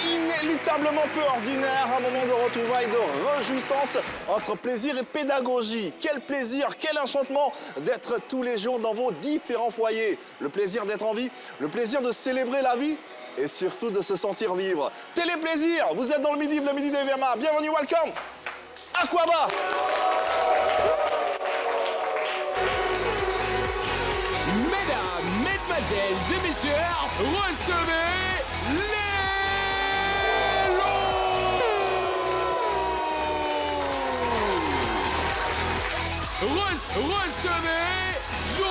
Inéluctablement peu ordinaire, un moment de retrouvailles, de réjouissance entre plaisir et pédagogie. Quel plaisir, quel enchantement d'être tous les jours dans vos différents foyers. Le plaisir d'être en vie, le plaisir de célébrer la vie et surtout de se sentir vivre. Téléplaisir, vous êtes dans le midi des VMA. Bienvenue, welcome. Aquaba. Mesdames, mesdemoiselles et messieurs, recevez recevez Joe.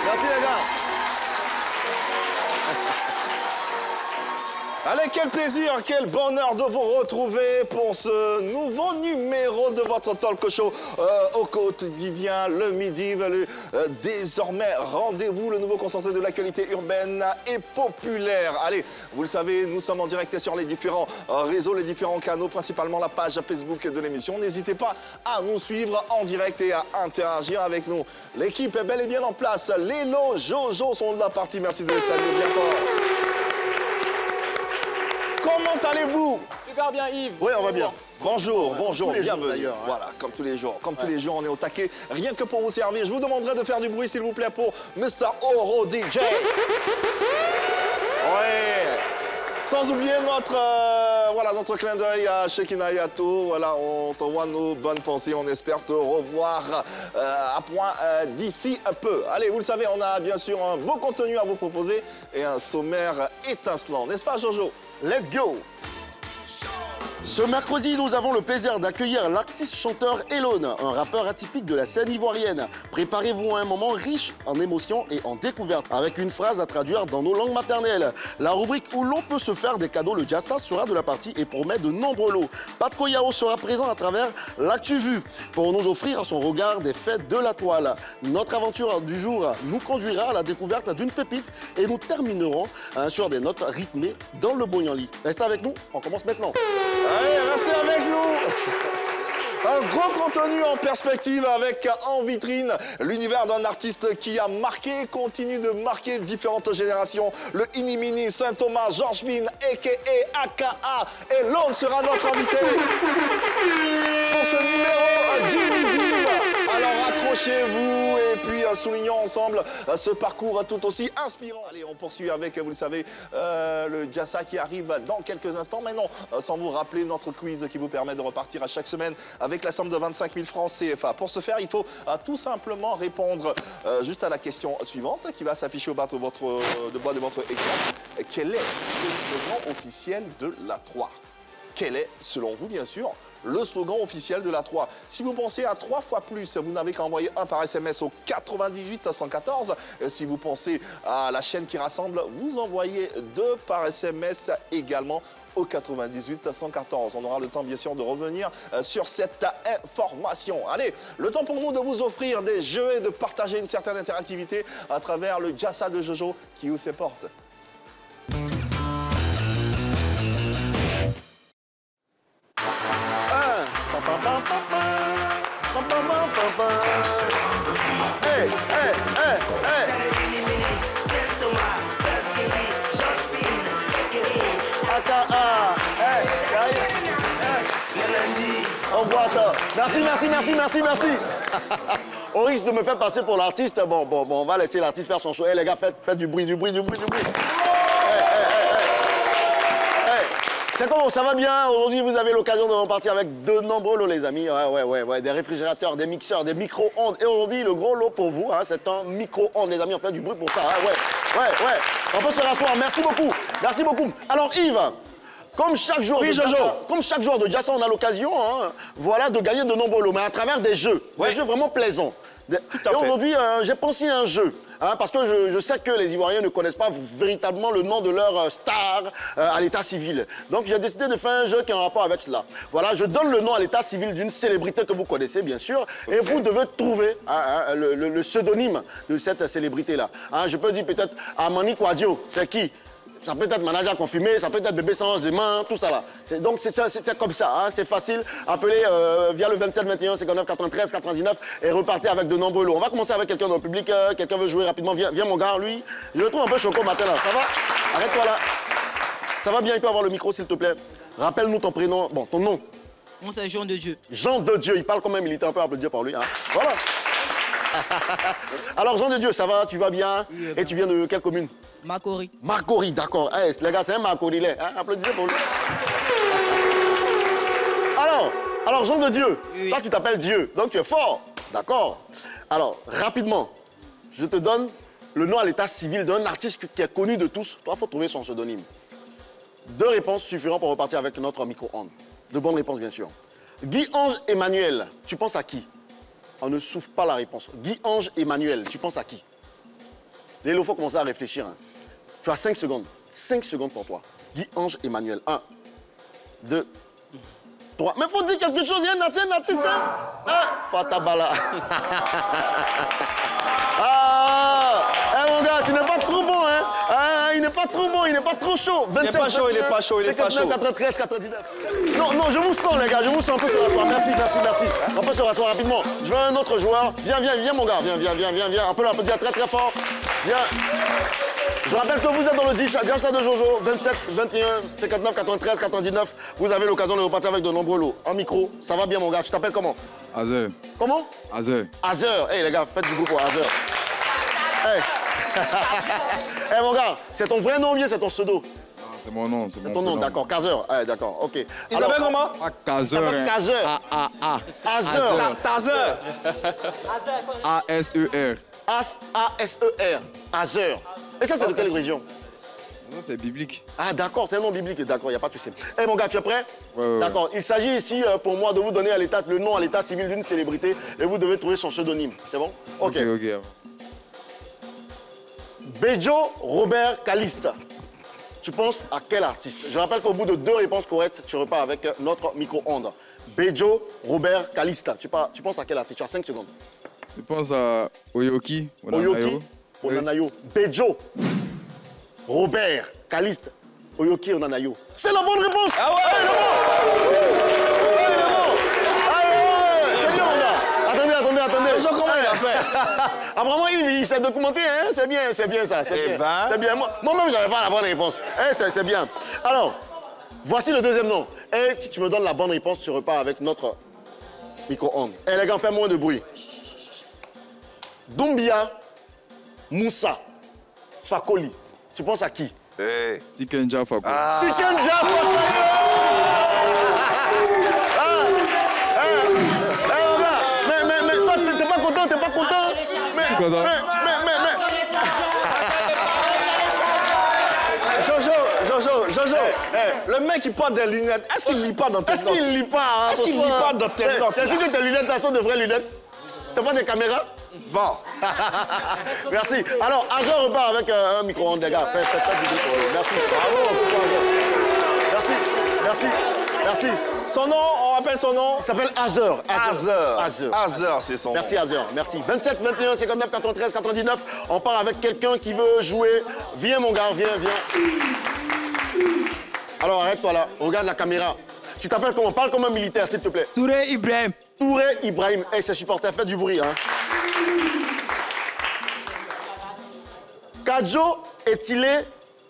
Merci les gars. Allez, quel plaisir, quel bonheur de vous retrouver pour ce nouveau numéro de votre talk show au quotidien, le midi. Désormais, rendez-vous, le nouveau concentré de l'actualité urbaine et populaire. Allez, vous le savez, nous sommes en direct sur les différents réseaux, les différents canaux, principalement la page Facebook de l'émission. N'hésitez pas à nous suivre en direct et à interagir avec nous. L'équipe est bel et bien en place. Lélo, Jojo sont de la partie. Merci de les saluer bien fort. Comment allez-vous? Super bien, Yves. Oui, on va bien. Bonjour, bonjour, bienvenue. D'ailleurs, hein. Voilà, comme tous les jours. Comme tous les jours, on est au taquet. Rien que pour vous servir, je vous demanderai de faire du bruit, s'il vous plaît, pour Mr. Oro DJ. Ouais. Sans oublier notre clin d'œil à Shekina Yato. Voilà, on t'envoie nos bonnes pensées. On espère te revoir à point d'ici un peu. Allez, vous le savez, on a bien sûr un beau contenu à vous proposer et un sommaire étincelant. N'est-ce pas, Jojo? Let's go! Ce mercredi, nous avons le plaisir d'accueillir l'artiste-chanteur Elone, un rappeur atypique de la scène ivoirienne. Préparez-vous à un moment riche en émotions et en découvertes, avec une phrase à traduire dans nos langues maternelles. La rubrique où l'on peut se faire des cadeaux, le Jassa, sera de la partie et promet de nombreux lots. Pat Koyao sera présent à travers l'Actu Vue pour nous offrir son regard des fêtes de la toile. Notre aventure du jour nous conduira à la découverte d'une pépite et nous terminerons sur des notes rythmées dans le Bognanli. Restez avec nous, on commence maintenant. Allez, restez avec nous. Un gros contenu en perspective avec en vitrine l'univers d'un artiste qui a marqué et continue de marquer différentes générations. Le Inimini, Saint-Thomas, Georges Vin, a.k.a. et l'homme sera notre invité pour ce numéro du midi. Alors accrochez-vous et puis soulignons ensemble ce parcours tout aussi inspirant. Allez, on poursuit avec, vous le savez, le Jassa qui arrive dans quelques instants. Mais non, sans vous rappeler notre quiz qui vous permet de repartir à chaque semaine avec la somme de 25 000 francs CFA. Pour ce faire, il faut tout simplement répondre juste à la question suivante qui va s'afficher au bas de votre écran. Quel est le slogan officiel de la 3? Quel est, selon vous, bien sûr, le slogan officiel de la 3? Si vous pensez à 3 fois plus, vous n'avez qu'à envoyer un par SMS au 98 114. Si vous pensez à la chaîne qui rassemble, vous envoyez 2 par SMS également au 98 114. On aura le temps, bien sûr, de revenir sur cette information. Allez, le temps pour nous de vous offrir des jeux et de partager une certaine interactivité à travers le Jassa de Jojo qui ouvre ses portes. Hey, hey, hey, hey. Au revoir, merci, merci, merci, merci, merci. Au risque de me faire passer pour l'artiste, bon, on va laisser l'artiste faire son show. Hey, les gars, faites du bruit, du bruit, du bruit, du bruit. C'est comment, ça va bien? Aujourd'hui, vous avez l'occasion de repartir avec de nombreux lots, les amis. Ouais, des réfrigérateurs, des mixeurs, des micro-ondes. Et aujourd'hui, le gros lot pour vous, hein, c'est un micro-ondes, les amis. On fait du bruit pour ça. Hein, ouais. On peut se rasseoir. Merci beaucoup. Merci beaucoup. Alors, Yves, Comme chaque jour, oui, comme chaque joueur de Jazz, on a l'occasion, hein, voilà, de gagner de nombreux lots, mais à travers des jeux, des jeux vraiment plaisants. Et aujourd'hui, j'ai pensé à un jeu, hein, parce que je sais que les Ivoiriens ne connaissent pas véritablement le nom de leur star à l'état civil. Donc j'ai décidé de faire un jeu qui est en rapport avec cela. Voilà, je donne le nom à l'état civil d'une célébrité que vous connaissez, bien sûr, et vous devez trouver le pseudonyme de cette célébrité-là. Hein, je peux dire peut-être Amani Kouadio, c'est qui? Ça peut être manager confirmé, ça peut être bébé sans mains, tout ça là. Donc c'est comme ça, hein, c'est facile. Appelez via le 27 21 59 93 99 et repartez avec de nombreux lots. On va commencer avec quelqu'un dans le public. Quelqu'un veut jouer rapidement. Viens mon gars, lui. Je le trouve un peu choquant matin là. Ça va? Arrête-toi là. Ça va bien? Il peut avoir le micro s'il te plaît. Rappelle-nous ton prénom. Bon, ton nom. Moi c'est Jean de Dieu. Jean de Dieu. Il parle comme un militaire. On peut applaudir par lui. Hein. Voilà. Alors Jean de Dieu, ça va? Tu vas bien? Oui, et tu viens de quelle commune? Makori. Makori, d'accord. Hey, les gars, c'est un Makori là. Hein? Applaudissez pour lui. Alors Jean de Dieu, oui. Toi tu t'appelles Dieu, donc tu es fort. D'accord. Alors, rapidement, je te donne le nom à l'état civil d'un artiste qui est connu de tous. Toi, il faut trouver son pseudonyme. 2 réponses suffiront pour repartir avec notre micro-ondes. De bonnes réponses, bien sûr. Guy-Ange Emmanuel, tu penses à qui? On ne souffle pas la réponse. Guy-Ange Emmanuel, tu penses à qui? Lélo, il faut commencer à réfléchir. Hein. Tu as 5 secondes. 5 secondes pour toi. Guy-Ange Emmanuel. 1, 2, 3. Mais il faut dire quelque chose. Il y a un artiste. Fatabala. Mon gars, tu n'es pas trop bon, hein? Il n'est pas trop bon, il n'est pas trop chaud. 27, il n'est pas chaud, il n'est pas chaud, il n'est pas chaud. 93, 99. Non, je vous sens, les gars, je vous sens. On peut se rasseoir. Merci. On peut se rasseoir rapidement. Je veux un autre joueur. Viens, mon gars. Viens. On peut l'applaudir très fort. Viens. Je rappelle que vous êtes dans le Diasa de Jojo, 27, 21, 59, 93, 99. Vous avez l'occasion de repartir avec de nombreux lots. En micro, ça va bien, mon gars. Tu t'appelles comment? Azer. Comment? Azer. Hey, les gars, faites du groupe pour Azer. Hey. Mon gars, c'est ton vrai nom ou bien c'est ton pseudo? C'est mon nom, c'est mon ton nom, d'accord. Kazer. D'accord, ok. Il s'appelle comment? Kazer. Kazer. Azer. Tazer. A-S-E-R. A-S-E-R. Azer. Et ça, c'est de quelle région? Non, c'est biblique. Ah, d'accord, c'est un nom biblique. D'accord, il n'y a pas de souci. Mon gars, tu es prêt? Ouais. D'accord. Il s'agit ici, pour moi, de vous donner le nom à l'état civil d'une célébrité et vous devez trouver son pseudonyme. C'est bon? Ok. Bejo Robert Calista. Tu penses à quel artiste? Je rappelle qu'au bout de 2 réponses correctes, tu repars avec notre micro-ondes. Bejo Robert Calista. Tu penses à quel artiste? Tu as 5 secondes. Je pense à Oyoki. Onanayo. Bejo Robert Calista. Oyoki Onanayo. C'est la bonne réponse! Ah ouais! C'est bien, mon gars. Attendez. Comment il a fait? Apparemment, il s'est documenté, hein? C'est bien ça. C'est bien. Moi-même, j'avais pas la bonne réponse. C'est bien. Alors, voici le deuxième nom. Et si tu me donnes la bonne réponse, tu repars avec notre micro-ondes. Les gars, fais moins de bruit. Doumbia Moussa Fakoli. Tu penses à qui? Tikenja Fakoli. Tikenja Fakoli. Mais toi, t'es pas content? Je suis content. Jojo, le mec il porte des lunettes. Est-ce qu'il lit pas dans tes notes? Est-ce qu'il lit pas? Est-ce qu'il lit pas dans tes notes? T'es sûr que tes lunettes, ça sont de vraies lunettes? C'est pas des caméras? Bon. Merci. Alors, Azer repart avec un micro-ondes, les gars. Faites du bruit pour lui. Merci. Bravo. Merci. Son nom, on rappelle son nom? Il s'appelle Azer, c'est son nom. Merci, Azer. Merci. 27, 21, 59, 93, 99. On part avec quelqu'un qui veut jouer. Viens, mon gars, viens. Alors, arrête-toi là. Regarde la caméra. Tu t'appelles comment? Parle comme un militaire, s'il te plaît. Touré Ibrahim. Touré Ibrahim. Hey, c'est supporter, faites du bruit, hein. Kadjo Etile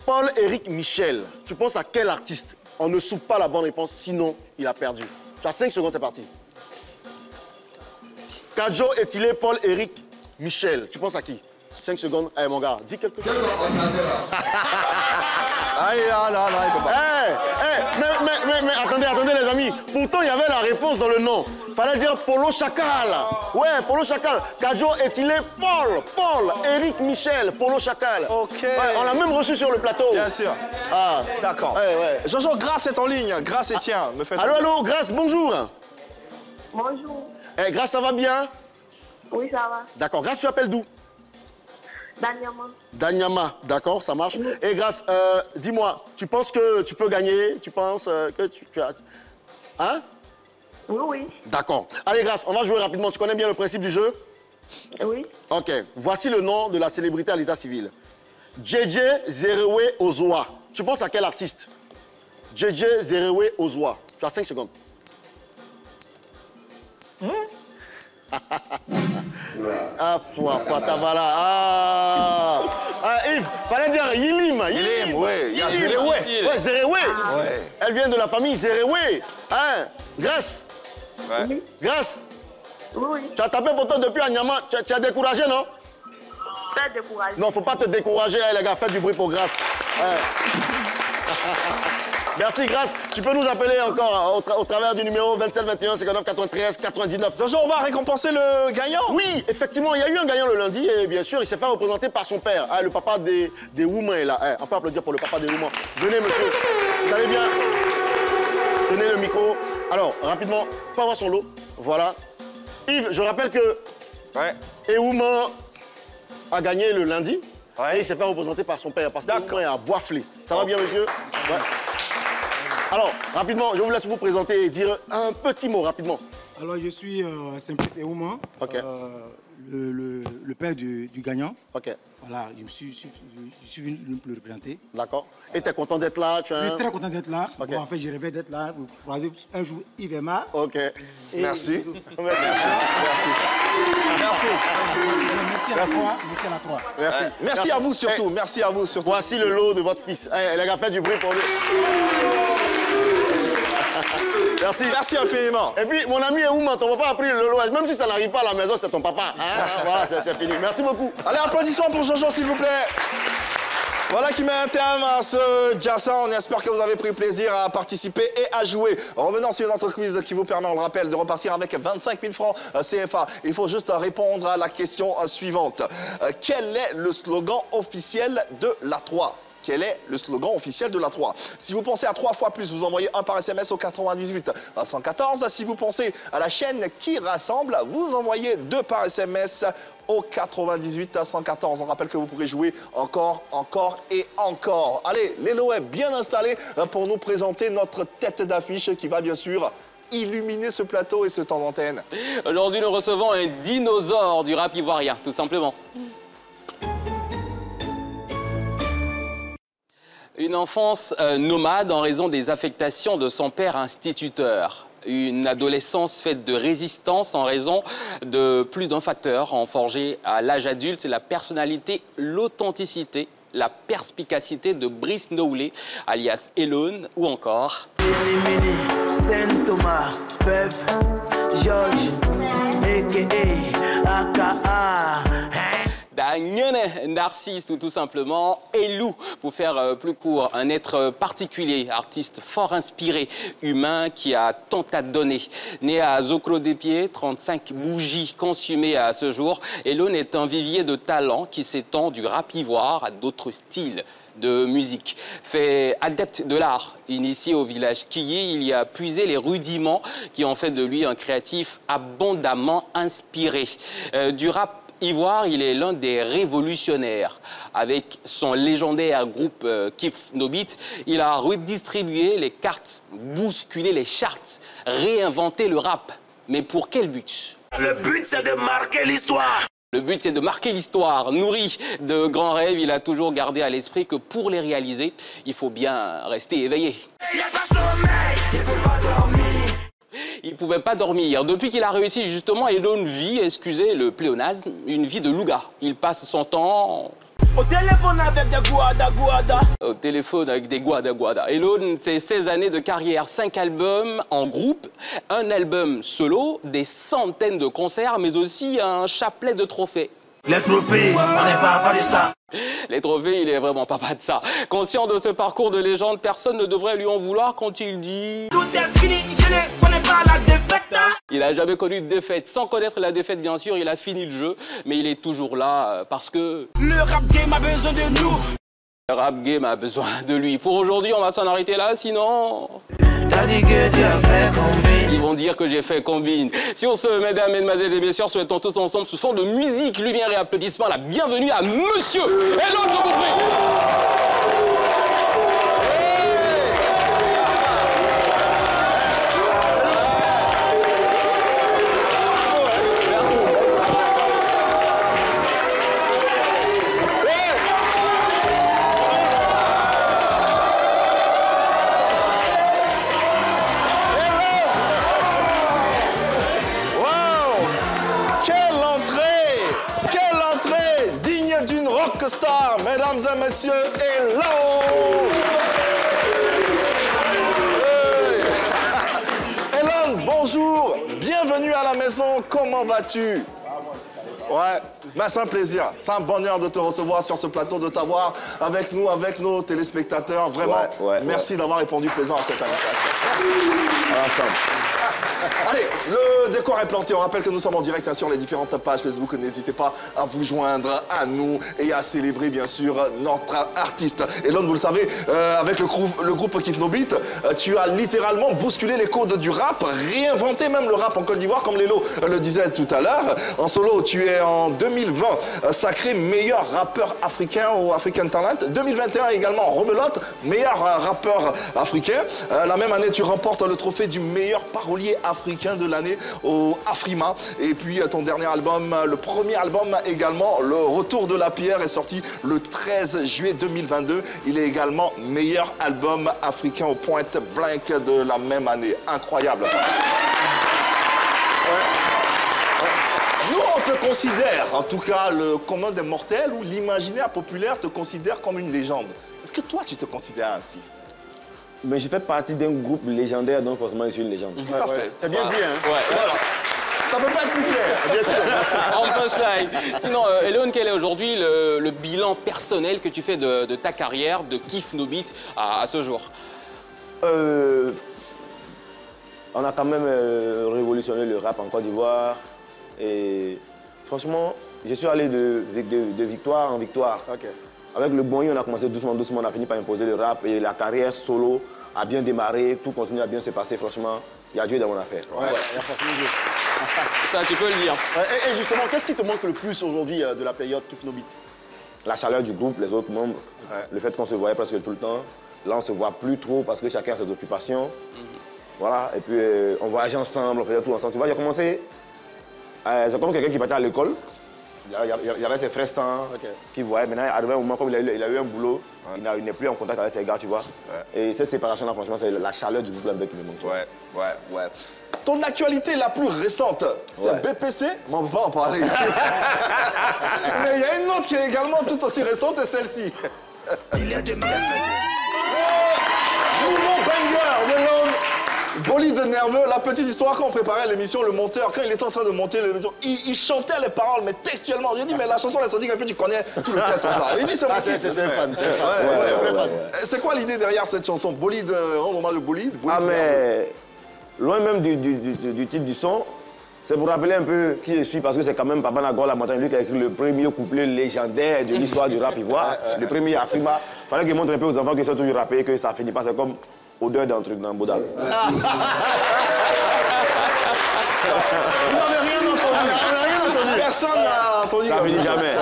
Paul-Éric Michel. Tu penses à quel artiste? On ne souffle pas la bonne réponse, sinon il a perdu. Tu as 5 secondes, c'est parti. Kadjo Etile Paul-Éric Michel. Tu penses à qui? 5 secondes. Hey, mon gars, dis quelque chose. Aïe, il peut pas. Mais attendez les amis. Pourtant, il y avait la réponse dans le nom. Fallait dire Polo Chacal. Ouais, Polo Chacal. Kadjo Etilé Paul, Eric Michel, Polo Chacal. Ok. Ouais, on l'a même reçu sur le plateau. Bien sûr. Ah. D'accord. Ouais. Jojo, Grâce est en ligne. Grâce et tiens. Allô, Grâce, bonjour. Bonjour. Grâce, ça va bien? Oui, ça va. D'accord. Grâce, tu appelles d'où? Danyama. Danyama, d'accord, ça marche. Et Grâce, dis-moi, tu penses que tu peux gagner? Tu penses que tu as... Hein? Oui. D'accord. Allez, Grâce, on va jouer rapidement. Tu connais bien le principe du jeu? Oui. Ok. Voici le nom de la célébrité à l'état civil. JJ Zerewe Ozoa. Tu penses à quel artiste? JJ Zerewe Ozoa. Tu as 5 secondes. Ah, Yves, fallait dire Yilim, ouais. Il y a Zerewe. Ouais, Zerewe. Ouais. Elle vient de la famille Zerewe. Hein? Grâce. Ouais. Grâce. Oui. Tu as tapé pour toi depuis Anyama. Tu as découragé, non? Très découragé. Non, faut pas te décourager, hein, les gars. Faites du bruit pour Grâce. Merci, Grâce. Tu peux nous appeler encore au travers du numéro 27 21 59 93 99. Jojo, on va récompenser le gagnant. Oui, effectivement, il y a eu un gagnant le lundi et bien sûr, il s'est fait représenter par son père. Le papa des Woumans est là. On peut applaudir pour le papa des Woumans. Venez, monsieur. Vous allez bien? Tenez le micro. Alors, rapidement, on peut avoir son lot. Voilà. Yves, je rappelle que Woumans a gagné le lundi. Et il s'est fait représenter par son père parce que Woumans est à Boisflé. Ça va bien, monsieur? Ouais. Alors, rapidement, je vous laisse vous présenter et dire un petit mot rapidement. Alors, je suis Simplice Ewouma, le père du gagnant. Ok. Voilà, je suis venu le représenter. D'accord. Et tu es content d'être là? Je suis très content d'être là. Okay. Bon, en fait, je rêvais d'être là. Vous croisez un jour Yves Emma. Ok. Merci. Merci à la Croix. Merci. Merci à vous surtout. Merci à vous surtout. Voici le lot de votre fils. Les gars, faites du bruit pour lui. Merci. Merci infiniment. Et puis, mon ami Ewouma, ton papa a pris le lot. Même si ça n'arrive pas à la maison, c'est ton papa. Voilà, c'est fini. Merci beaucoup. Allez, applaudissements pour Jojo, s'il vous plaît. Voilà qui met un terme à ce Jassa. On espère que vous avez pris plaisir à participer et à jouer. Revenons sur notre quiz qui vous permet, on le rappelle, de repartir avec 25 000 francs CFA. Il faut juste répondre à la question suivante. Quel est le slogan officiel de la 3 ? Quel est le slogan officiel de la 3? Si vous pensez à 3 fois plus, vous envoyez 1 par SMS au 98 114. Si vous pensez à la chaîne qui rassemble, vous envoyez 2 par SMS au 98 114. On rappelle que vous pourrez jouer encore et encore. Allez, Lélo est bien installé pour nous présenter notre tête d'affiche qui va bien sûr illuminer ce plateau et ce temps d'antenne. Aujourd'hui, nous recevons un dinosaure du rap ivoirien, tout simplement. Une enfance nomade en raison des affectations de son père instituteur. Une adolescence faite de résistance en raison de plus d'un facteur ont forgé à l'âge adulte la personnalité, l'authenticité, la perspicacité de Brice Noulé, alias Elone, ou encore... Saint-Thomas, Peuf, Georges, a.k.a. Narcisse ou tout simplement Elou, pour faire plus court, un être particulier, artiste fort inspiré, humain qui a tant à donner. Né à Zocro-des-Pieds, 35 bougies consumées à ce jour, Elone est un vivier de talent qui s'étend du rap ivoire à d'autres styles de musique. Fait adepte de l'art, initié au village Kiyi, il y a puisé les rudiments qui ont fait de lui un créatif abondamment inspiré. Du rap ivoire, il est l'un des révolutionnaires. Avec son légendaire groupe Kif Nobit, il a redistribué les cartes, bousculé les charts, réinventé le rap. Mais pour quel but? Le but, c'est de marquer l'histoire. Le but, c'est de marquer l'histoire. Nourri de grands rêves, il a toujours gardé à l'esprit que pour les réaliser, il faut bien rester éveillé. Il n'y a pas de sommeil, il ne peut pas dormir. Il ne pouvait pas dormir. Depuis qu'il a réussi, justement, Elone vit, excusez le pléonasme, une vie de louga. Il passe son temps... Au téléphone avec des guada. Au téléphone avec des guada. Elone, c'est 16 années de carrière, 5 albums en groupe, un album solo, des centaines de concerts, mais aussi un chapelet de trophées. Les trophées, on n'est pas de ça. Les trophées, il est vraiment papa de ça. Conscient de ce parcours de légende, personne ne devrait lui en vouloir quand il dit... Tout est fini, je ne connais pas la défaite. Il n'a jamais connu de défaite. Sans connaître la défaite, bien sûr, il a fini le jeu. Mais il est toujours là parce que... Le rap game a besoin de nous. Le rap game a besoin de lui. Pour aujourd'hui, on va s'en arrêter là, sinon... T'as dit que tu as fait combien? Ils vont dire que j'ai fait combine. Sur ce, mesdames, mesdemoiselles et messieurs, souhaitons tous ensemble, sous fond de musique, lumière et applaudissements, la bienvenue à Monsieur Elon, je vous prie. Star, mesdames et messieurs, hello! Elon, bonjour, bienvenue à la maison, comment vas-tu? Ouais, ben c'est un plaisir, c'est un bonheur de te recevoir sur ce plateau, de t'avoir avec nous, avec nos téléspectateurs. Vraiment, merci d'avoir répondu présent à cette invitation. Merci. Allez, le décor est planté. On rappelle que nous sommes en direct sur les différentes pages Facebook. N'hésitez pas à vous joindre à nous et à célébrer, bien sûr, notre artiste. Elon, vous le savez, avec le groupe Kif No Beat, tu as littéralement bousculé les codes du rap, réinventé même le rap en Côte d'Ivoire, comme Lélo le disait tout à l'heure. En solo, tu es en 2020 sacré meilleur rappeur africain au African Talent. 2021 également, Rebelote, meilleur rappeur africain. La même année, tu remportes le trophée du meilleur parolier africain de l'année au Afrima. Et puis ton dernier album, le premier album également, Le Retour de la Pierre, est sorti le 13 juillet 2022. Il est également meilleur album africain au Point Blank de la même année. Incroyable. Nous, on te considère, en tout cas le commun des mortels ou l'imaginaire populaire te considère comme une légende. Est-ce que toi, tu te considères ainsi? Mais je fais partie d'un groupe légendaire, donc forcément je suis une légende. Tout à fait. C'est bien dit, hein? Ouais. Voilà. Ça peut pas être plus clair. Bien sûr, bien sûr. En punchline. Sinon, Elon, quel est aujourd'hui le bilan personnel que tu fais de ta carrière, de Kif No Beat à ce jour? On a quand même révolutionné le rap en Côte d'Ivoire. Et franchement, je suis allé de victoire en victoire. Okay. Avec le bon, on a commencé doucement, doucement, on a fini par imposer le rap et la carrière solo a bien démarré, tout continue à bien se passer, franchement, il y a Dieu dans mon affaire. Ouais. Ça, tu peux le dire. Et justement, qu'est-ce qui te manque le plus aujourd'hui de la période Kif No Beat? La chaleur du groupe, les autres membres, le fait qu'on se voyait presque tout le temps. Là, on ne se voit plus trop parce que chacun a ses occupations. Voilà, et puis on voyageait ensemble, on faisait tout ensemble. Tu vois, j'ai commencé, c'est comme quelqu'un qui partait à l'école. Il y avait ses frères sans qui voyaient. Maintenant, arrivé un moment, comme il a eu un boulot, il n'est plus en contact avec ses gars, tu vois. Et cette séparation-là, franchement, c'est la chaleur du groupe là qui me manque. Ouais. Ton actualité la plus récente, c'est BPC, mais on ne peut pas en parler ici. Mais il y a une autre qui est également tout aussi récente, c'est celle-ci. Il y a des méfaits. Nouveau banger de l'homme. Bolide nerveux, la petite histoire quand on préparait l'émission, le monteur, quand il était en train de monter l'émission, il chantait les paroles, mais textuellement. J'ai dit, mais la chanson, elle se dit qu'un peu tu connais tout le texte comme ça. Il dit, c'est moi qui... C'est un fan, c'est un fan. C'est quoi l'idée derrière cette chanson? Bolide, rends hommage au bolide. Ah, mais loin même du titre du son, c'est pour rappeler un peu qui je suis, parce que c'est quand même Papa Nago La Montagne, lui qui a écrit le premier couplet légendaire de l'histoire du rap ivoire, le premier Afrima. Il fallait qu'il montre un peu aux enfants qui sont toujours rappés que ça finit pas, c'est comme odeur d'un truc dans Bodal. Vous n'avez rien entendu. Personne n'a entendu. Ça finit jamais.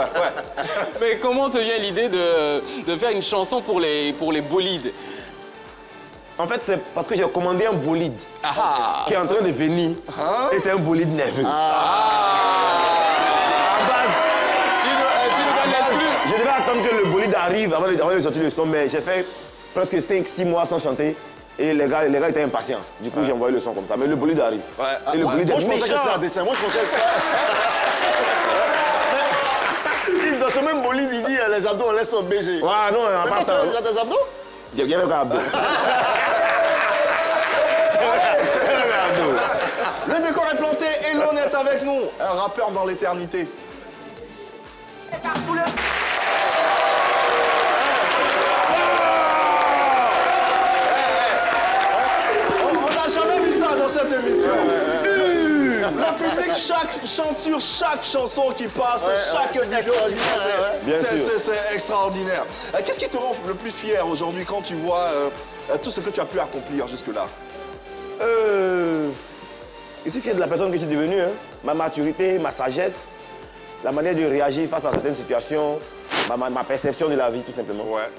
Mais comment te vient l'idée de faire une chanson pour les bolides? En fait, c'est parce que j'ai commandé un bolide qui est en train de venir. Et c'est un bolide nerveux. Tu nous donnes l'exclu. Je devais attendre que le bolide arrive avant de sortir le son, mais j'ai fait presque 5-6 mois sans chanter. Et les gars étaient impatients. Du coup, j'ai envoyé le son comme ça. Mais le bolide arrive. Et le bolide Moi, je pensais que c'était un dessin. Moi, je pensais que... Dans ce même bolide, il dit les abdos, on laisse BG. Ouais, non, en part... Tu as des abdos? J'ai bien un abdos. Le décor est planté, Elon est avec nous, un rappeur dans l'éternité. On n'a jamais vu ça dans cette émission. Le public chante sur chaque chanson qui passe, chaque vidéo qui passe. C'est extraordinaire. Qu'est-ce qui te rend le plus fier aujourd'hui quand tu vois tout ce que tu as pu accomplir jusque-là? Je suis fier de la personne que je suis devenue. Hein. Ma maturité, ma sagesse, la manière de réagir face à certaines situations, ma perception de la vie, tout simplement. Ouais.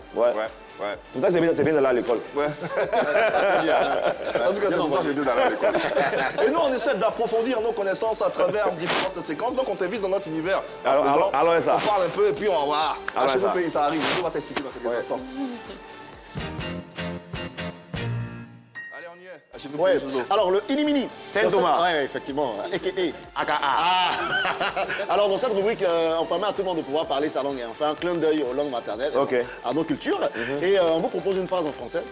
C'est pour ça que c'est bien d'aller à l'école. Ouais. En tout cas, c'est pour ça que c'est bien d'aller à l'école. Et nous, on essaie d'approfondir nos connaissances à travers différentes séquences. Donc, on t'invite dans notre univers. Alors ça. On parle un peu et puis on va... Alors chez vous, pays, ça arrive. On va t'expliquer dans quelques instants. Allez, on y est. Ouais. Alors, le Inimini. C'est Thomas. Oui, effectivement. AKA. Alors, dans cette rubrique, on permet à tout le monde de pouvoir parler sa langue. On fait un clin d'œil aux langues maternelles, à nos cultures. Et on vous propose une phrase en français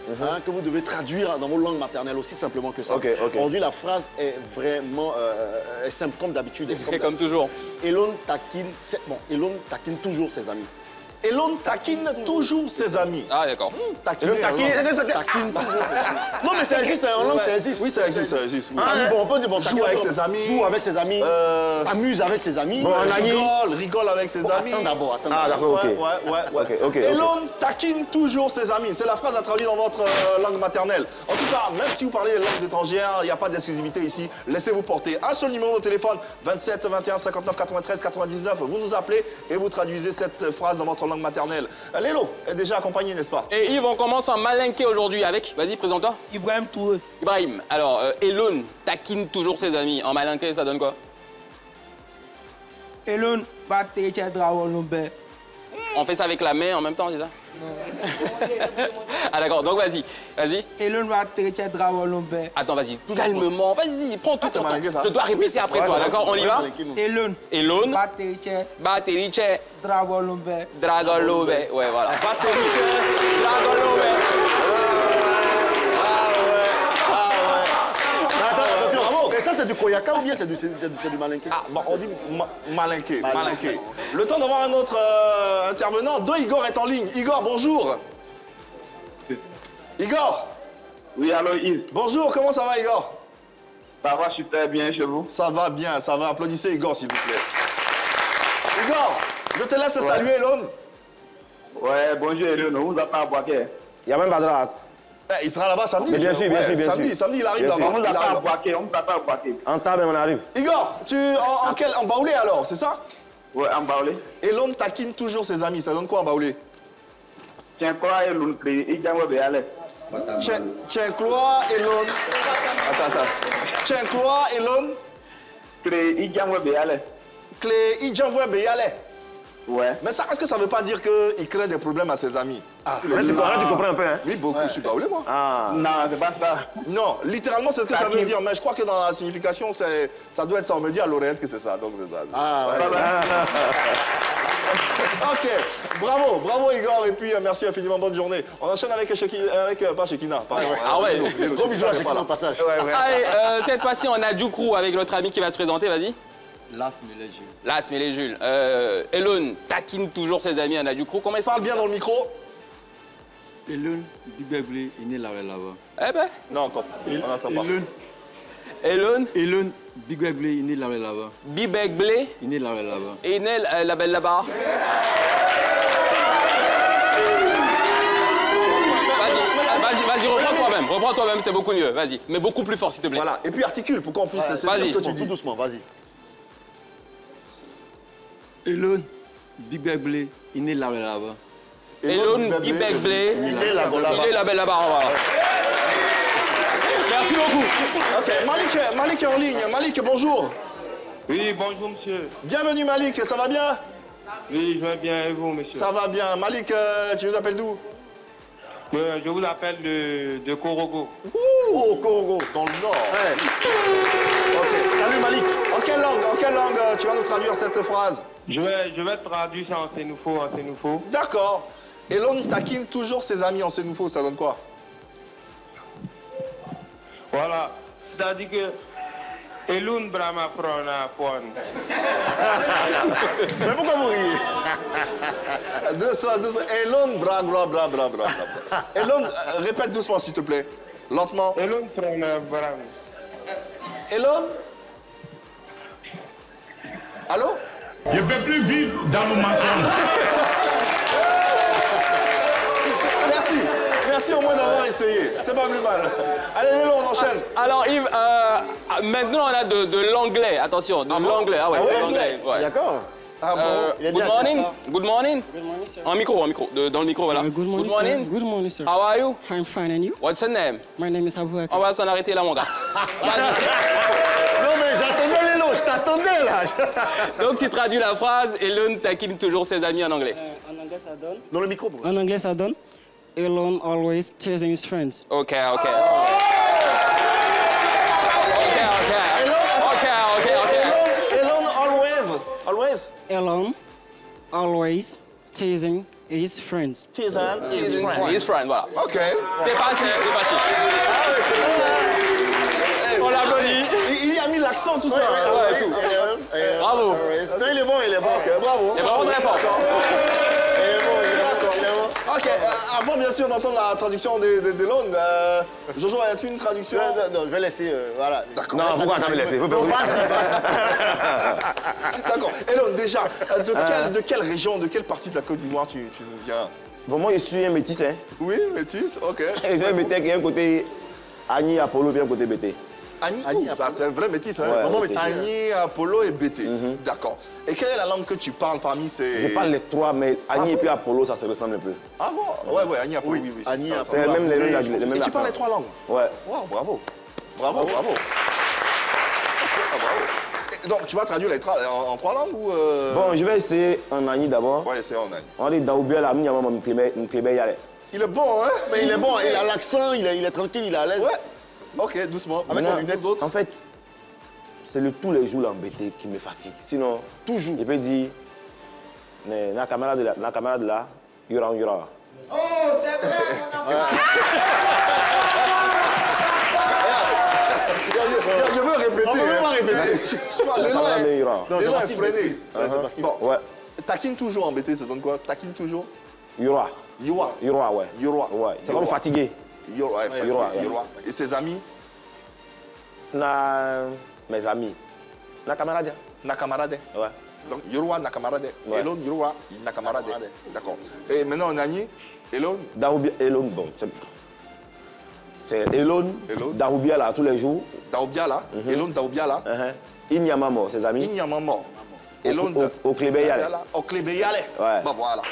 que vous devez traduire dans vos langues maternelles, aussi simplement que ça. Aujourd'hui, la phrase est vraiment simple, comme d'habitude. Comme toujours. Elon taquine, Elon taquine toujours ses amis. Elon taquine toujours ses amis. Ah, d'accord. Taquine toujours ses amis. Non, mais ça existe, en langue, ça existe. Oui, ça existe. On peut dire, bon, joue avec ses amis. Joue avec ses amis. S'amuse avec ses amis. Rigole avec ses amis. Attends d'abord. Ah, d'accord, ok. Elon taquine toujours ses amis. C'est la phrase à traduire dans votre langue maternelle. En tout cas, même si vous parlez les langues étrangères, il n'y a pas d'exclusivité ici. Laissez-vous porter. Un seul numéro de téléphone, 27 21 59 93 99. Vous nous appelez et vous traduisez cette phrase dans votre langue maternelle. Lélo est déjà accompagné, n'est-ce pas? Et Yves, on commence en malinqué aujourd'hui avec... Vas-y, présente-toi. Ibrahim Touré. Ibrahim, alors, Elon taquine toujours ses amis. En malinqué, ça donne quoi? Elon va te dragon lombe. On fait ça avec la main en même temps, c'est ça? Non. Ah d'accord, donc vas-y. Elon va te dragon lombe. Attends, vas-y, calmement, vas-y, prends tout ton temps. Ça. Je dois répéter après toi, d'accord? On y va? Elon va te dragon lombe. Dragon lombe, ouais, voilà. Dragon lombe. Ça, c'est du koyaka ou bien c'est du malinké? Ah, bon, on dit malinké. Le temps d'avoir un autre intervenant. Igor est en ligne. Igor, bonjour. Igor. Oui, allô Yves. Bonjour, comment ça va Igor? Ça va super bien chez vous? Ça va bien, ça va. Applaudissez Igor, s'il vous plaît. Igor, je te laisse saluer Elon. Ouais, bonjour Elon, on vous attend à Boaké. Il n'y a même pas de rate. Il sera là-bas samedi. Bien sûr. Samedi, il arrive là-bas. On vous attend à Boaké, En table, on arrive. Igor, en baoulé alors, c'est ça? Ouais, en baoulé. Elon taquine toujours ses amis, ça donne quoi en baoulé? Tiens quoi Elon, il gagne bien aller. Tiens quoi Elon? Attends. Tiens quoi Elon? Il gagne bien aller. Clé, il gagne bien aller. Ouais. Mais ça, est-ce que ça ne veut pas dire qu'il crée des problèmes à ses amis? Tu comprends un peu, hein? Oui, beaucoup, je suis baoulé, moi. Non, c'est pas ça. Non, littéralement, c'est ce que ça veut dire. Mais je crois que dans la signification, ça doit être ça. On me dit à l'oreillette que c'est ça, donc c'est ça. Ok, bravo Igor, et puis merci infiniment, bonne journée. On enchaîne avec pas Shekina, pardon. Ah ouais, gros bisous à Shekina au passage. Allez, cette fois-ci, on a Djoukru avec notre ami qui va se présenter, vas-y. Las Jules. Elon taquine toujours ses amis, Anna Djoukru. Comment il parle bien dans le micro? Elon, Bibegblé, il est là-bas. Eh ben? Non, encore. On n'entend pas. Elon, Bibegblé, il est là-bas. Bibegblé? Il est là-bas. Et il est la belle là-bas. Vas-y, reprends toi-même, c'est beaucoup mieux, vas-y. Mais beaucoup plus fort, s'il te plaît. Voilà, et puis articule pour qu'on puisse saisir ce que tu dis. Tout doucement, vas-y. Elon, Bibegblé, il est là-bas. Elon, Bibegblé, il est la belle là-bas, voilà. Merci beaucoup. Ok, Malik est en ligne. Malik, bonjour. Oui, bonjour monsieur. Bienvenue Malik, ça va bien? Oui, je vais bien, et vous monsieur? Ça va bien. Malik, tu nous appelles d'où? Je vous appelle de Korogo. Oh, Korogo, dans le nord. Ok, salut Malik. En quelle langue tu vas nous traduire cette phrase? Je vais traduire ça en sénoufo. D'accord. Elon taquine toujours ses amis en sénoufo, ça donne quoi? Voilà, c'est-à-dire que Elun Brahma Prona Pon. Mais pourquoi vous riez? Doucement. Elon, bra. Elon, répète doucement, s'il te plaît. Lentement. Elun Prona Bram. Elon? Allô? Je ne peux plus vivre dans nos mensonges. Merci au moins d'avoir essayé. C'est pas plus mal. Allez, Elon, on enchaîne. Alors Yves, maintenant on a de l'anglais. Attention, de l'anglais. Ah ouais, de l'anglais. Ouais. D'accord. Ah bon? Good morning. Good morning. En micro. Dans le micro, voilà. Good morning, Good morning. sir. Good morning, sir. How are you? I'm fine, and you? What's your name? My name is Abouak. On va s'en arrêter là, mon gars. Non, mais j'attendais Lélo, je t'attendais là. Donc tu traduis la phrase, Elon taquine toujours ses amis en anglais. En anglais, ça donne. Dans le micro, bro. En anglais, ça donne. Elon always teasing his friends. Ok. Elon always. Elon always teasing his friends. Teasing His friend, voilà. Ok. C'est facile. On l'applaudit. Il y a mis l'accent, tout ça. Ouais, tout. Bravo. Non, il est bon. Ok, bravo. C'est vraiment très fort. Ok, avant bien sûr d'entendre la traduction d'Elon, Jojo, as-tu une traduction? Non, je vais laisser, voilà. D'accord. Non, pourquoi t'as me laissé? D'accord. Elon, déjà, de quelle région, de quelle partie de la Côte d'Ivoire tu nous viens? Bon, moi, je suis un métis, hein. Oui, métis, ok. Et j'ai un métis qui est un côté Agni, Apollo, puis un côté BT. Agni, c'est un vrai métis, hein? Ouais, Vraiment métis. Agni, Apollo et BT. D'accord. Et quelle est la langue que tu parles parmi ces... Je parle les trois, mais Agni et puis Apollo, ça se ressemble un peu. Ah bon? Ouais, Agni, Apollo, oui. Agni, C'est même les mêmes. Et tu parles les trois langues? Ouais. Wow, bravo. Bravo. Et donc, tu vas traduire les en trois langues ou... Bon, je vais essayer en Agni d'abord. Ouais, c'est en Agni. On dit Daoubia, la mienne, Mklebe Yale. Il est bon, hein? Mais il est bon, il a l'accent, il est tranquille, il est à l'aise. Ouais. Ok, doucement. Avec Maintenant, ses lunettes autres. En fait, c'est le tous les jours l'embêté qui me fatigue. Sinon, toujours, il peut dire, mais la camarade là, il y aura. Oh, c'est vrai, mon enfant. Je veux répéter. On peut pas répéter. L'élan est freiné. Bon, ouais. Taquine toujours embêté, ça donne quoi? Taquine toujours? Yura. Ouais. C'est comme fatigué. Yura. Et ses amis? Mes amis. Nakamarade. Ouais. Donc, Yura, Nakamarade. Ouais. Elon, Yura, Nakamarade. D'accord. Et maintenant, on a Agni, Elon? Daoubia, Elon, bon. C'est Elon, Daoubia là, tous les jours. Daoubia là? Elon, Daoubia là? Inyamamo, ses amis. Inyamamo. Elon, au Clébé Yale. Au Clébé Yale. Ouais. Bah voilà.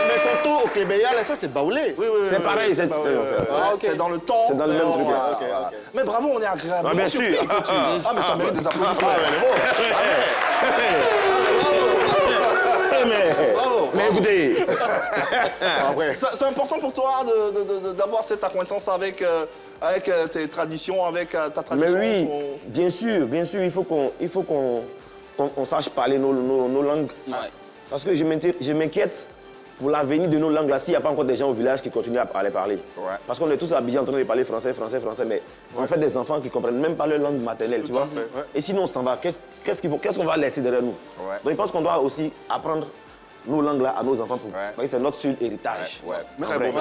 Mais tonton, au Clébéyal, ça c'est baoulé. Oui. C'est pareil, c'est C'est dans le temps. C'est dans le même truc. Voilà. Mais bravo, on est agréable. Bien sûr. Ah, mais ça mérite des applaudissements. Bravo. Mais écoutez, c'est important pour toi d'avoir cette acquaintance avec tes traditions, avec ta tradition. Mais oui, bien sûr, il faut qu'on sache parler nos langues. Ouais. Parce que je m'inquiète pour l'avenir de nos langues là, s'il n'y a pas encore des gens au village qui continuent à les parler. Ouais. Parce qu'on est tous habillés en train de parler français, mais on fait des enfants qui ne comprennent même pas leur langue maternelle, tu vois. Et sinon on s'en va, qu'est-ce qu'on va laisser derrière nous? Donc je pense qu'on doit aussi apprendre nos langues là à nos enfants parce que c'est notre seul héritage. Très bon.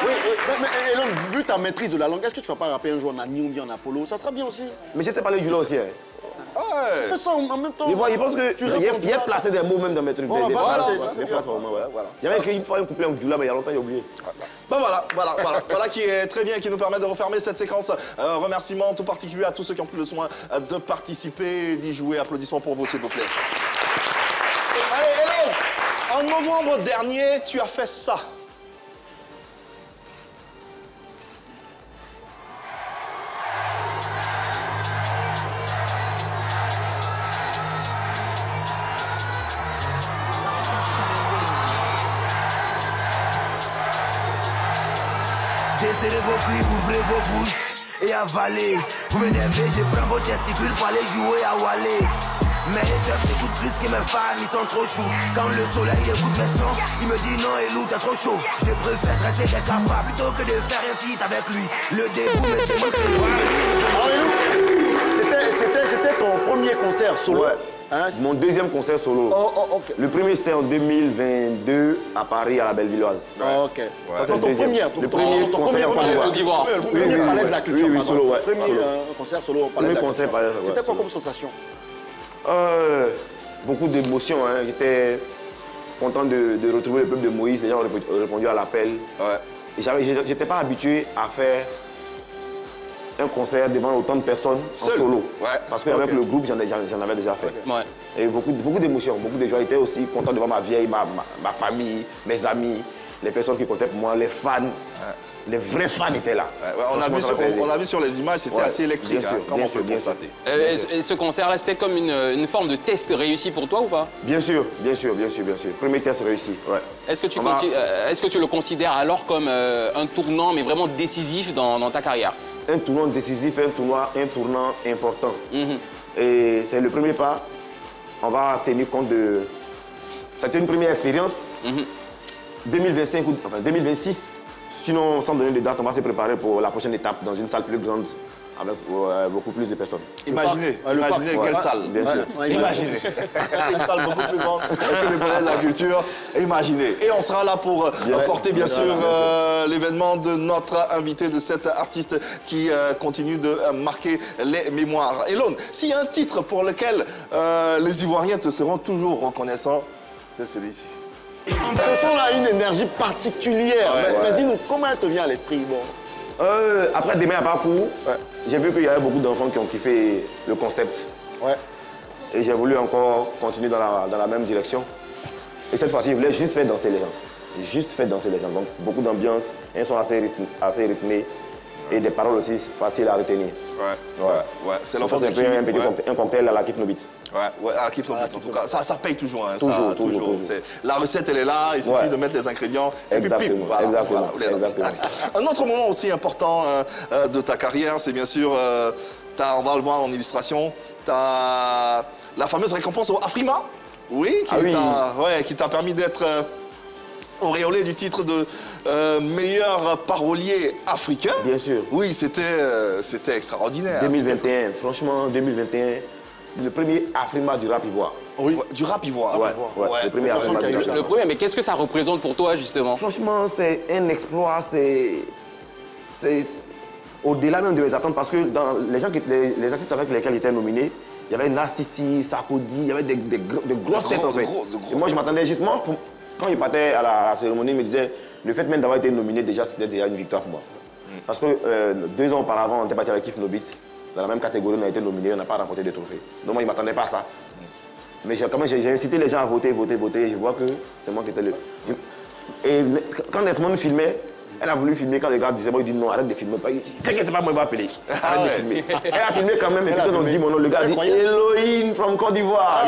Oui. Mais Elon, vu ta maîtrise de la langue, est-ce que tu ne vas pas rapper un jour en Agni ou bien en Apollo? Ça sera bien aussi. Mais j'étais parlé du là aussi. Fais ça en même temps. Il pense que il y a placé des mots même dans mes trucs. Voilà. J'avais écrit une fois un couplet en Djoula, mais il y a longtemps, j'ai oublié. Ben voilà qui est très bien, qui nous permet de refermer cette séquence. Remerciements tout particulier à tous ceux qui ont pris le soin de participer et d'y jouer. Applaudissements pour vous, s'il vous plaît. Allez, Elon, en novembre dernier, tu as fait ça. Desserrez vos culs, ouvrez vos bouches et avalez. Vous m'énervez, je prends vos testicules pour aller jouer à Wallé. Mes haters m'écoutent plus que mes fans, ils sont trop choux. Quand le soleil écoute mes sons, il me dit non Elou t'es trop chaud. Je préfère rester des capas plutôt que de faire un feat avec lui. Le début me démontre C'était ton premier concert solo. Ouais. Hein, mon deuxième concert solo. Okay. Le premier c'était en 2022 à Paris, à la Bellevilloise. Ok. Ça, c'est ton premier concert en Côte d'Ivoire. Le premier palais de la culture. Oui, solo, ouais. Premier concert solo au palais de la culture. C'était quoi comme sensation? Beaucoup d'émotions. Hein. J'étais content de retrouver le peuple de Moïse. Les gens ont répondu à l'appel. Ouais. J'étais pas habitué à faire un concert devant autant de personnes en solo. Ouais. Parce qu'avec le groupe, j'en avais déjà fait. Ouais. Et beaucoup d'émotions, beaucoup de joie. J'étais aussi content de voir ma vieille, ma famille, mes amis, les personnes qui comptaient pour moi, les fans. Ouais. Les vrais fans étaient là. Ouais, on a vu sur les images, c'était assez électrique, sûr, comme on peut le constater. Et ce concert-là, c'était comme une forme de test réussi pour toi ou pas? Bien sûr. Premier test réussi, ouais. Est-ce que tu le considères alors comme un tournant, mais vraiment décisif dans ta carrière? Un tournant décisif, un tournant important. Et c'est le premier pas. On va tenir compte de... C'était une première expérience. 2025 ou enfin 2026. Sinon, sans donner de date, on va se préparer pour la prochaine étape dans une salle plus grande avec beaucoup plus de personnes. Imaginez quelle salle. Bien sûr. Imaginez. Une salle beaucoup plus grande que le palais de la culture. Imaginez. Et on sera là pour porter bien sûr l'événement de notre invité, de cet artiste qui continue de marquer les mémoires. Elone, s'il y a un titre pour lequel les Ivoiriens te seront toujours reconnaissants, c'est celui-ci. Ce son a une énergie particulière. Mais dis-nous, comment elle te vient à l'esprit? Après Demain à parcours, j'ai vu qu'il y avait beaucoup d'enfants qui ont kiffé le concept. Et j'ai voulu encore continuer dans la même direction. Et cette fois-ci, je voulais juste faire danser les gens. Donc beaucoup d'ambiance, un son assez rythmé et des paroles aussi faciles à retenir. C'est l'enfant de un cocktail à la Kif Nobit. À la Kif Nobit en tout cas. Ça paye toujours. Hein, toujours. La recette, elle est là, il suffit de mettre les ingrédients et puis pim, voilà. Un autre moment aussi important de ta carrière, c'est bien sûr, on va le voir en illustration, la fameuse récompense au Afrima, qui t'a permis d'être auréolé du titre de meilleur parolier africain. Bien sûr. Oui, c'était extraordinaire. 2021, franchement, 2021, le premier Afrima du rap ivoire. Oui, du rap ivoire. Le premier Afrima du rap ivoire. Le premier, mais qu'est-ce que ça représente pour toi, justement? Franchement, c'est un exploit, c'est au-delà même de mes attentes, parce que dans les artistes avec lesquels j'étais nominé, il y avait Nassissi, Sarkozy, il y avait de grosses têtes en fait. Et moi, je m'attendais justement... Quand il partait à la cérémonie, il me disait le fait même d'avoir été nominé, déjà, c'était déjà une victoire pour moi. Parce que 2 ans auparavant, on était parti avec Kif Nobit. Dans la même catégorie, on a été nominé, on n'a pas remporté de trophées. Donc moi, il ne m'attendait pas à ça. Mais quand même, j'ai incité les gens à voter. Et je vois que c'est moi qui étais le... Et quand Nesmond filmait, elle a voulu filmer quand les gars disaient, moi, il dit non, arrête de filmer. C'est que c'est pas moi qui va appeler. Arrête de filmer. Elle a filmé quand même, et puis ils ont dit mon nom. Le gars dit Elohim from Côte d'Ivoire.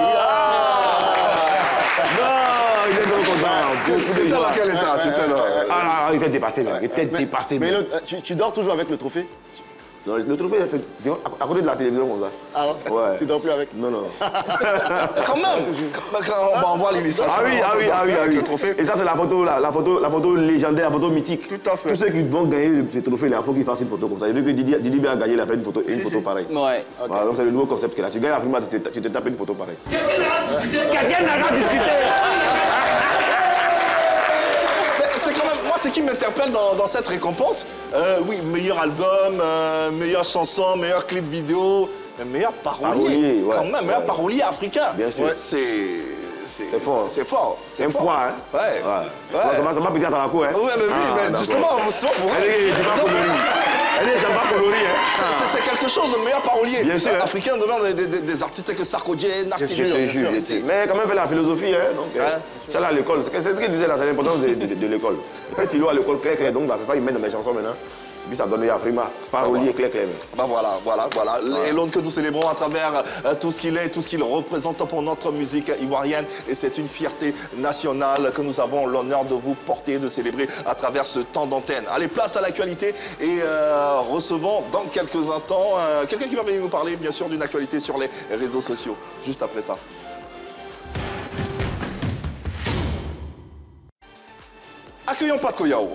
Non, il était trop content. Tu étais dans quel état? Il était dépassé. Mais tu dors toujours avec le trophée? Non, le trophée, c'est à côté de la télévision comme ça. Ah ouais? Tu dors plus avec? Non. Quand même, on voit l'illustration. Avec le trophée. Et ça, c'est la photo légendaire, la photo mythique. Tout à fait. Tous ceux qui vont gagner ce trophée, il faut qu'ils fassent une photo comme ça. J'ai vu que Didi a gagné, il a fait une photo pareille. Ouais. Voilà, donc c'est le nouveau concept qu'il a. Tu gagnes la Afrima, tu te tapes une photo pareille. Quelqu'un n'a pas discuté. C'est quand même, moi, ce qui m'interpelle dans cette récompense, oui, meilleur album, meilleure chanson, meilleur clip vidéo, meilleur parolier. Quand même, meilleur parolier africain. Bien sûr. C'est fort. C'est un poids, hein? Ça m'a pété à la cour, hein? Oui, mais justement, c'est quelque chose de meilleur parolier. Bien sûr. Africain devant des artistes que Sarkozy, Nassissi. Mais quand même, fait la philosophie, hein? Donc, c'est là à l'école. C'est ce qu'il disait là, c'est l'importance de l'école. En fait, il est à l'école clair, donc c'est ça qu'il met dans mes chansons maintenant. Puis ça donne Afrima, parolier clair. Bah voilà. Elone que nous célébrons à travers tout ce qu'il est, tout ce qu'il représente pour notre musique ivoirienne. Et c'est une fierté nationale que nous avons l'honneur de vous porter, de célébrer à travers ce temps d'antenne. Allez, place à l'actualité et recevons dans quelques instants quelqu'un qui va venir nous parler, bien sûr, d'une actualité sur les réseaux sociaux. Juste après ça. Accueillons Pat Koyao.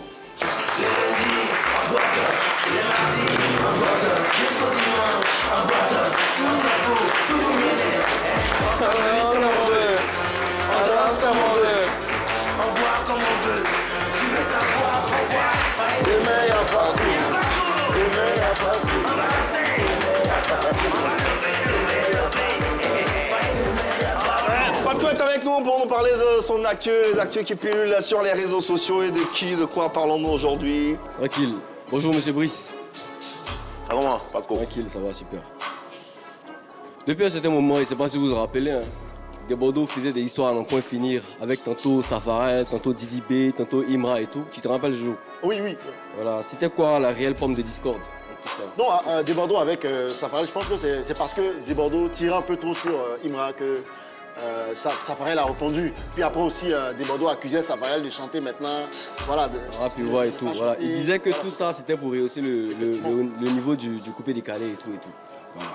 Patko est avec nous pour nous parler de son actu, les actus qui pullulent sur les réseaux sociaux et de qui, de quoi parlons-nous aujourd'hui? Tranquille. Bonjour Monsieur Brice. Ah comment, Patko? Tranquille, ça va super. Depuis un certain moment, je ne sais pas si vous vous rappelez, hein, des Bordeaux faisaient des histoires à n'en point finir avec tantôt Safarel, tantôt Didi B, tantôt Imra et tout. Tu te rappelles, Jojo? Oui, oui. Voilà, c'était quoi la réelle pomme de discorde? Non, des Bordeaux avec Safarel, je pense que c'est parce que des Bordeaux tirait un peu trop sur Imra que Safarel a répondu. Puis après aussi, des Bordeaux accusait Safarel de chanter maintenant, voilà. Puis voilà et tout. Voilà. Il disait que tout ça, c'était pour rehausser le niveau du coupé décalé et tout et tout. Voilà.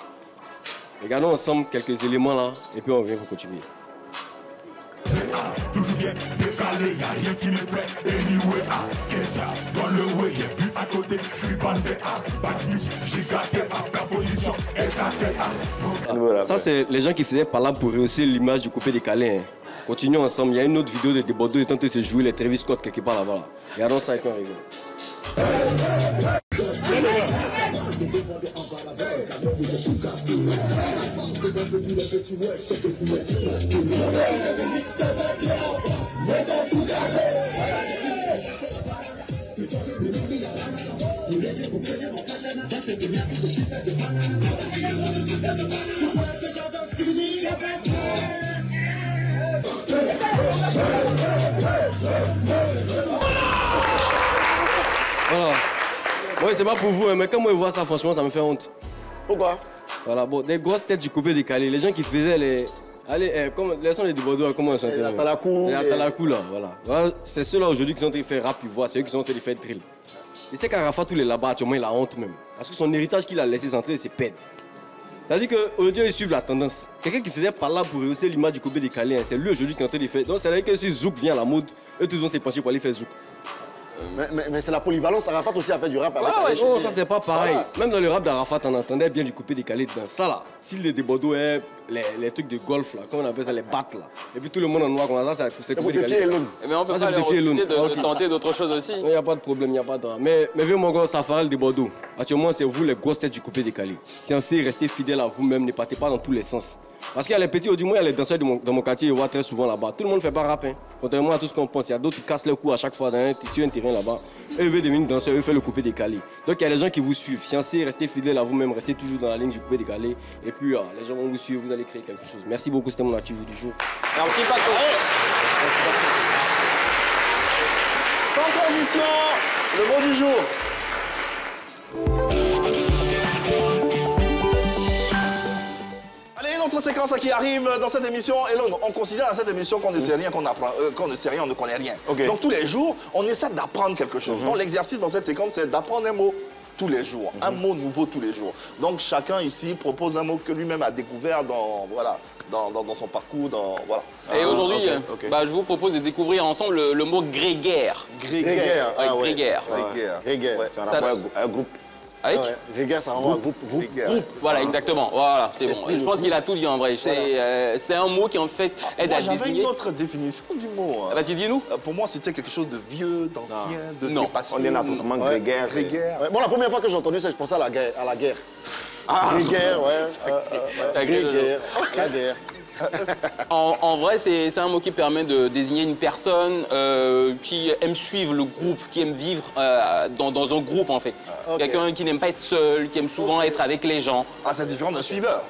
Regardons ensemble quelques éléments là, et puis on revient pour continuer. Toujours bien décalé, y'a rien qui me fait anyway. Qu'est-ce dans le way, et puis à côté, je suis bandé à bad news, j'ai gâté à faire position, éclaté. Ça, c'est les gens qui faisaient par là pour rehausser l'image du coupé décalé. Hein. Continuons ensemble, il y a une autre vidéo de Bordeaux étant de se jouer les Travis Scott quelque part là-bas. Là. Regardons ça et puis on revient. Voilà. Ouais, c'est pas pour vous, hein, mais quand moi je vois ça, franchement, ça me fait honte. Pourquoi? Voilà, bon, des grosses têtes du coupé décalé, les gens qui faisaient les... Allez, comme les sons du Bordeaux, comment ils sont? Les Atalakou. Les Atalakou, là, voilà. C'est ceux-là aujourd'hui qui sont en train de faire rap, ils voient, c'est eux qui sont en train de faire drill. Et c'est qu'Arafat, tous les là-bas, actuellement, il a honte même. Parce que son héritage qu'il a laissé centrer, c'est pète. C'est-à-dire qu'aujourd'hui, ils suivent la tendance. Quelqu'un qui faisait par là pour rehausser l'image du coupé décalé, hein, c'est lui aujourd'hui qui est en train de faire. Donc, c'est-à-dire que si Zouk vient à la mode, eux tous vont s'épancher pour aller faire Zouk. Mais c'est la polyvalence. Arafat aussi a fait du rap. Avec non, ça c'est pas pareil. Voilà. Même dans le rap d'Arafat, on entendait bien du coupé décalé dedans. Ça là, s'il est des Bordeaux, les trucs de golf là, comment on appelle ça, les battes là. Et puis tout le monde en noir, comme ça, c'est coupé décalé. Mais on peut pas les refuser de tenter d'autres choses aussi. Il n'y a pas de problème, il n'y a pas de drame. Mais vieux mon gars, Safarel de Bordeaux. Actuellement, c'est vous les grosses têtes du coupé décalé. Censé rester fidèle à vous-même, ne partez pas dans tous les sens. Parce qu'il y a les petits, au moins il y a les danseurs dans mon quartier, ils voient très souvent là-bas. Tout le monde ne fait pas rap. Hein. Contrairement à tout ce qu'on pense, il y a d'autres qui cassent le cou à chaque fois sur un terrain là-bas. Eux, ils veulent devenir danseurs, eux, font le coupé décalé. Donc il y a les gens qui vous suivent. Censé rester fidèle à vous-même, restez toujours dans la ligne du coupé décalé. Et puis les gens vont vous suivre, vous allez créer quelque chose. Merci beaucoup, c'était mon activité du jour. Merci Paco. Sans transition, le mot du jour. Autre séquence qui arrive dans cette émission, et là, on considère dans cette émission qu'on ne sait rien, qu'on ne sait rien, on ne connaît rien. Okay. Donc tous les jours, on essaie d'apprendre quelque chose. Donc l'exercice dans cette séquence, c'est d'apprendre un mot tous les jours, un mot nouveau tous les jours. Donc chacun ici propose un mot que lui-même a découvert dans, voilà, dans son parcours. Voilà. Et aujourd'hui, je vous propose de découvrir ensemble le mot grégaire. Grégaire. Grégaire. Grégaire. Un groupe. Avec Grégaire, ça rend un groupe. Voilà, exactement. Voilà, c'est bon. Je pense qu'il a tout dit en vrai. C'est un mot qui en fait aide à désigner. J'avais une autre définition du mot. Vas-y, dis-nous. Pour moi, c'était quelque chose de vieux, d'ancien, de dépassé. On est naturellement grégaire. Bon, la première fois que j'ai entendu ça, je pensais à la guerre. Grégaire, La guerre. En vrai, c'est un mot qui permet de désigner une personne qui aime suivre le groupe, qui aime vivre dans un groupe en fait. Quelqu'un qui n'aime pas être seul, qui aime souvent être avec les gens. Ah, c'est différent d'un suiveur.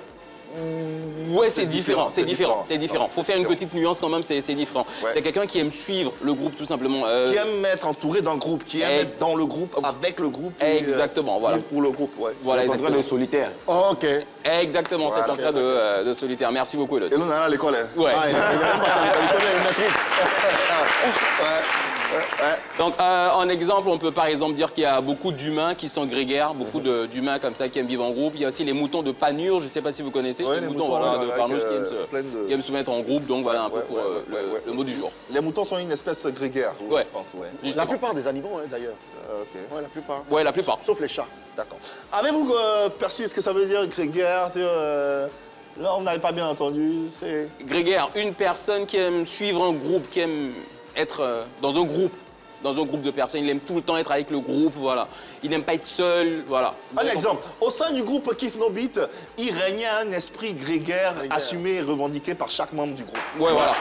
Ouais, c'est différent, c'est différent. Faut faire une petite nuance quand même, c'est différent. Ouais. C'est quelqu'un qui aime suivre le groupe tout simplement. Qui aime être entouré d'un groupe, qui aime être dans le groupe, avec le groupe. Exactement, voilà. Pour le groupe, ouais. Voilà, exactement. de solitaire. Oh, ok. Exactement, c'est le contrat de solitaire. Merci beaucoup, Elon. Elon, à l'école, hein. Ouais. Ah, il a même pas une maîtrise. Donc, en exemple, on peut par exemple dire qu'il y a beaucoup d'humains qui sont grégaires, beaucoup d'humains comme ça qui aiment vivre en groupe. Il y a aussi les moutons de Panurge, je ne sais pas si vous connaissez. Ouais, les moutons voilà, de Panurge qui aiment se mettre en groupe, donc voilà un peu pour le mot du jour. Les moutons sont une espèce grégaire, ouais. je pense. Ouais. La plupart des animaux, hein, d'ailleurs. Ok. Ouais, la plupart. Ouais, la plupart. Sauf les chats. D'accord. Avez-vous perçu ce que ça veut dire grégaire Là, on n'avait pas bien entendu. Grégaire, une personne qui aime suivre un groupe, qui aime être dans un groupe de personnes. Il aime tout le temps être avec le groupe, voilà. Il n'aime pas être seul, voilà. Un exemple, au sein du groupe Kiff No Beat, il régnait un esprit grégaire assumé et revendiqué par chaque membre du groupe. Ouais, voilà.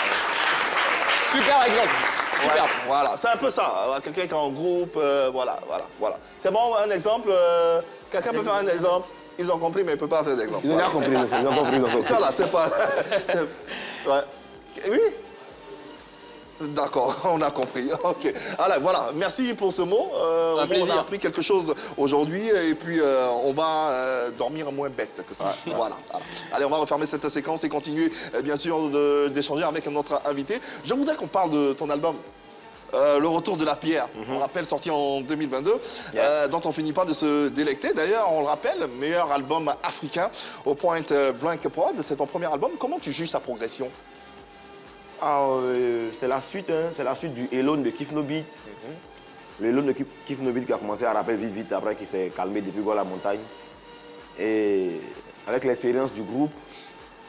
Super exemple. Super. Ouais, voilà, c'est un peu ça. Quelqu'un qui est en groupe, voilà. C'est bon, un exemple. Quelqu'un peut faire un exemple. Ils ont compris, mais ils ne peuvent pas faire d'exemple. Ils ont bien compris, ils ont compris. Voilà, c'est pas... Ouais. Oui. D'accord, on a compris. Ok. Alors voilà, merci pour ce mot. Un plaisir. On a appris quelque chose aujourd'hui et puis on va dormir moins bête que ça. Voilà. Allez, on va refermer cette séquence et continuer bien sûr d'échanger avec notre invité. Je voudrais qu'on parle de ton album. Le retour de la pierre, on rappelle, sorti en 2022, dont on finit pas de se délecter. D'ailleurs, on le rappelle, meilleur album africain au Point Blank Prod. C'est ton premier album. Comment tu juges sa progression? C'est la suite, hein. C'est la suite du Elon de Kiff No Beat. Le Elon de Kiff No Beat qui a commencé à rapper vite, après qui s'est calmé depuis la montagne. Et avec l'expérience du groupe,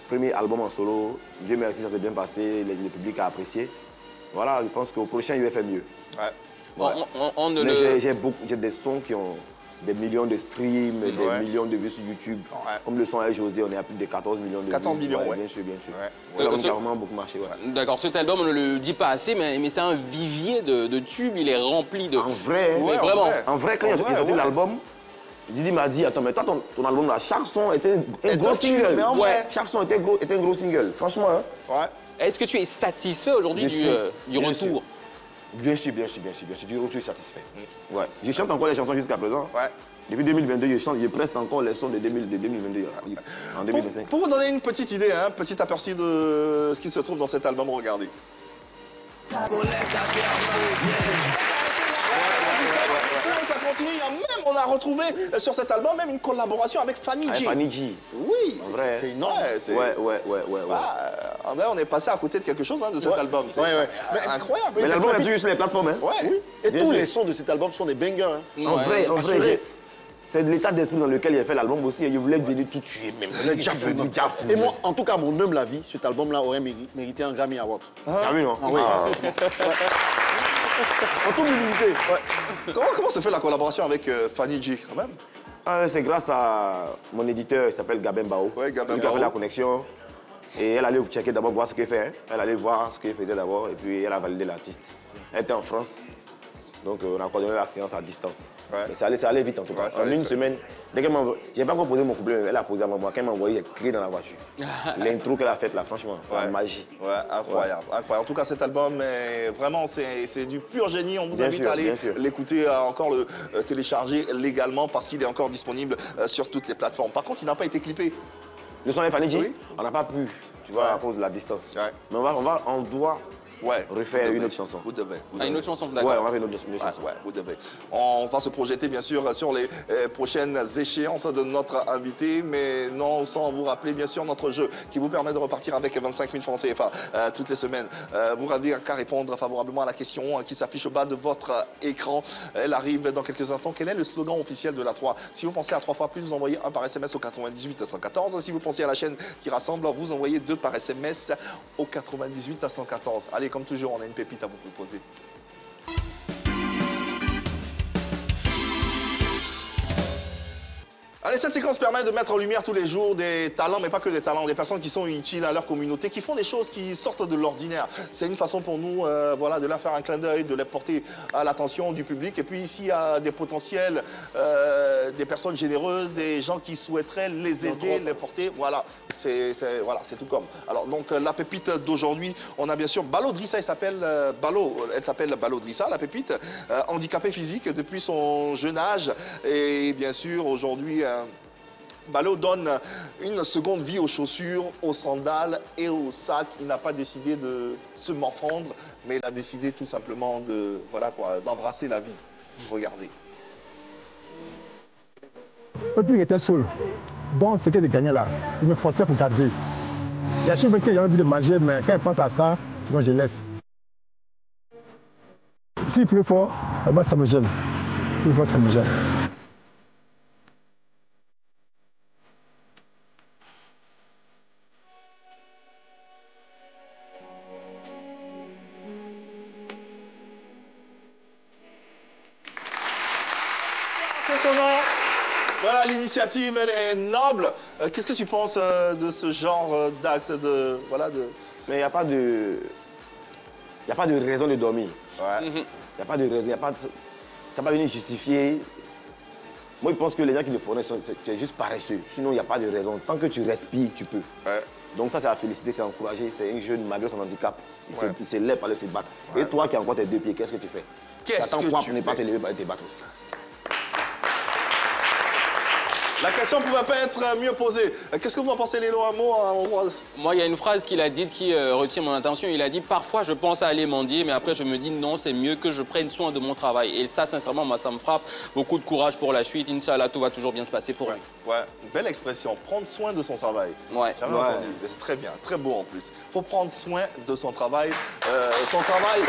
premier album en solo, Dieu merci, ça s'est bien passé, le public a apprécié. Voilà, je pense qu'au prochain, il va faire mieux. Ouais. J'ai des sons qui ont des millions de streams, des millions de vues sur YouTube. Comme le son avec José, on est à plus de 14 millions de vues. 14 millions, ouais. Bien sûr. Ça a vraiment beaucoup marché. D'accord, cet album, on ne le dit pas assez, mais c'est un vivier de tubes, il est rempli de... En vrai, vraiment. En vrai, quand il a sorti l'album, Didi m'a dit, attends, mais toi, ton album là, chaque son était un gros single. Mais en vrai. Chaque son était un gros single, franchement. Hein. Ouais. Est-ce que tu es satisfait aujourd'hui du retour? Bien sûr, du retour, je suis satisfait. Ouais. Je chante encore les chansons jusqu'à présent. Ouais. Depuis 2022, je preste encore les sons de 2022, en 2025. Pour vous donner une petite idée, un petit aperçu de ce qui se trouve dans cet album, regardez. Ça continue, on a retrouvé sur cet album même une collaboration avec Fanny G. Fanny G. Oui, c'est énorme. Ouais. En vrai, on est passé à côté de quelque chose de cet album. C'est incroyable. Mais l'album est plus sur les plateformes. Hein. Ouais. Et tous les sons de cet album sont des bangers. Hein. En vrai, c'est de l'état d'esprit dans lequel il a fait l'album aussi. Il voulait venir tout tuer, même. Et moi, en tout cas, mon humble avis, cet album-là aurait mérité un Grammy Award. T'as vu, non? Oui. En toute humilité. Comment se fait la collaboration avec Fanny G, quand même? C'est grâce à mon éditeur, il s'appelle Gabin Bao. Ouais, Gabin Bao. Il a fait la connexion. Et elle allait checker d'abord, voir ce qu'il fait. Hein. Elle allait voir ce qu'il faisait d'abord. Et puis, elle a validé l'artiste. Elle était en France. Donc, on a coordonné la séance à distance. Ouais. Ça allait vite en tout cas. En une semaine, dès qu'elle m'a envoyé, j'ai pas encore posé mon couplet, elle a posé avant moi. Quand elle m'a envoyé, j'ai crié dans la voiture. L'intro qu'elle a faite là, franchement, la magie. Ouais, incroyable. En tout cas, cet album, vraiment, c'est du pur génie. On vous invite à aller l'écouter, à encore le télécharger légalement parce qu'il est encore disponible sur toutes les plateformes. Par contre, il n'a pas été clippé. Le son est Fanny G, on n'a pas pu, tu vois, à cause de la distance. Mais on doit refaire une autre chanson. Vous devez. Une autre chanson, d'accord. Ouais, on va faire une autre chanson. Ouais, vous devez. On va se projeter, bien sûr, sur les prochaines échéances de notre invité, mais non sans vous rappeler, bien sûr, notre jeu qui vous permet de repartir avec 25 000 francs CFA toutes les semaines. Vous n'avez qu'à répondre favorablement à la question qui s'affiche au bas de votre écran. Elle arrive dans quelques instants. Quel est le slogan officiel de la 3? Si vous pensez à 3 fois plus, vous envoyez 1 par SMS au 98 114. Si vous pensez à la chaîne qui rassemble, vous envoyez 2 par SMS au 98 114. Allez, comme toujours, on a une pépite à vous proposer. Allez, cette séquence permet de mettre en lumière tous les jours des talents, mais pas que des talents, des personnes qui sont utiles à leur communauté, qui font des choses qui sortent de l'ordinaire. C'est une façon pour nous voilà, de leur faire un clin d'œil, de les porter à l'attention du public. Et puis ici, il y a des potentiels, des personnes généreuses, des gens qui souhaiteraient les aider, les porter. Voilà, c'est tout comme. Alors, donc, la pépite d'aujourd'hui, on a bien sûr Balo Drissa, elle s'appelle Balo Drissa, la pépite, handicapée physique depuis son jeune âge. Et bien sûr, aujourd'hui, Balo donne une seconde vie aux chaussures, aux sandales et aux sacs. Il n'a pas décidé de se morfondre, mais il a décidé tout simplement de, voilà quoi, d'embrasser la vie. Regardez. Le truc était seul. Donc c'était de gagner là. Il me forçait pour garder. Il y a chaque fois qu'il y a envie de manger, mais quand il pense à ça, moi je laisse. S'il pleut fort, moi ça me gêne. S'il pleut fort, ça me gêne. Voilà, l'initiative, elle est noble. Qu'est-ce que tu penses de ce genre d'acte de, voilà, de... Mais il n'y a pas de... Il n'y a pas de raison de dormir. Il n'y a pas de raison. Tu n'as pas venu justifier. Moi, je pense que les gens qui le font, c'est juste paresseux. Sinon, il n'y a pas de raison. Tant que tu respires, tu peux. Donc ça, c'est à féliciter, c'est à encourager. C'est un jeune malgré son handicap. Il se lève pour aller se battre. Et toi qui as encore tes deux pieds, qu'est-ce que tu fais? Qu'est-ce que tu pour ne pas te lever pour aller te battre aussi. La question ne pouvait pas être mieux posée. Qu'est-ce que vous en pensez, Lélo, un mot Moi, il y a une phrase qu'il a dite qui retient mon attention. Il a dit « Parfois, je pense à aller mendier, mais après, je me dis non, c'est mieux que je prenne soin de mon travail. » Et ça, sincèrement, moi, ça me frappe. Beaucoup de courage pour la suite. Inch'Allah, tout va toujours bien se passer pour lui. Ouais, une belle expression. Prendre soin de son travail. Ouais. Jamais entendu. C'est très bien, très beau en plus. Il faut prendre soin de son travail. Son travail...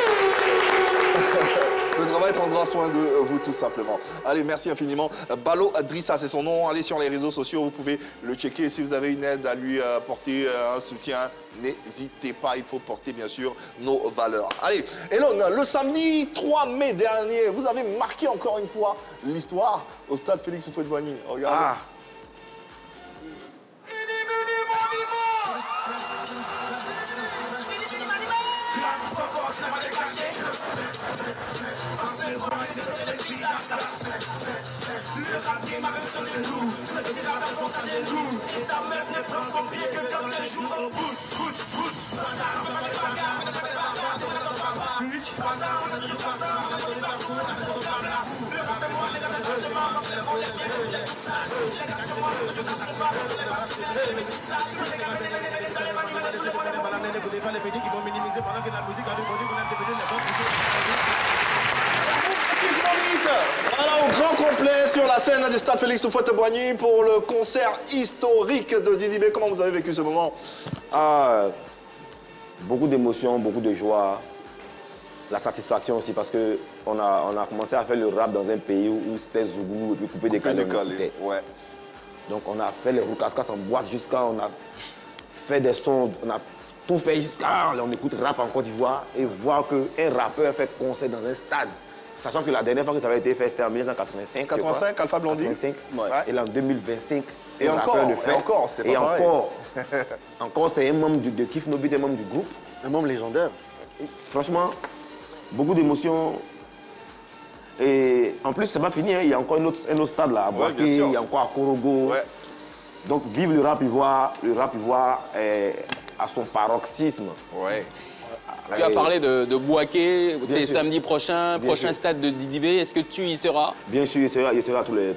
Le travail prendra soin de vous, tout simplement. Allez, merci infiniment. Balo Drissa, c'est son nom. Allez sur les réseaux sociaux, vous pouvez le checker. Si vous avez une aide à lui porter, un soutien, n'hésitez pas. Il faut porter, bien sûr, nos valeurs. Allez, Elon, le samedi 3 mai dernier, vous avez marqué encore une fois l'histoire au stade Félix Houphouët-Boigny. Regardez. Le rap game a besoin de nous. Des rappeurs sont à des loups. Et ta meuf ne prend son pied que quand elle joue au foot. Voilà, au grand complet sur la scène du stade Félix Houphouët-Boigny pour le concert historique de Didi B. Comment vous avez vécu ce moment? Beaucoup d'émotions, beaucoup de joie. La satisfaction aussi parce qu'on a commencé à faire le rap dans un pays où c'était Zougou et puis coupé des canons. Ouais. Donc on a fait les roucascas en boîte jusqu'à... On a fait des sons, on a tout fait jusqu'à... On écoute rap en Côte d'Ivoire et voir qu'un rappeur fait concert dans un stade. Sachant que la dernière fois que ça avait été fait, c'était en 1985. 85, Alpha Blondy. 85. Ouais. Et là, en 2025, et encore, c'était pas pareil. Encore, c'est un membre de Kif Nobit, un membre du groupe. Un membre légendaire. Et franchement, beaucoup d'émotions. Et en plus, c'est pas fini, hein. Il y a encore un autre stade là, à Boaké, il y a encore à Korogo. Ouais. Donc, vive le rap ivoire à son paroxysme. Ouais. Tu as parlé de Boaké, c'est samedi prochain, stade de Didi B. Est-ce que tu y seras? Bien sûr, il sera à tous les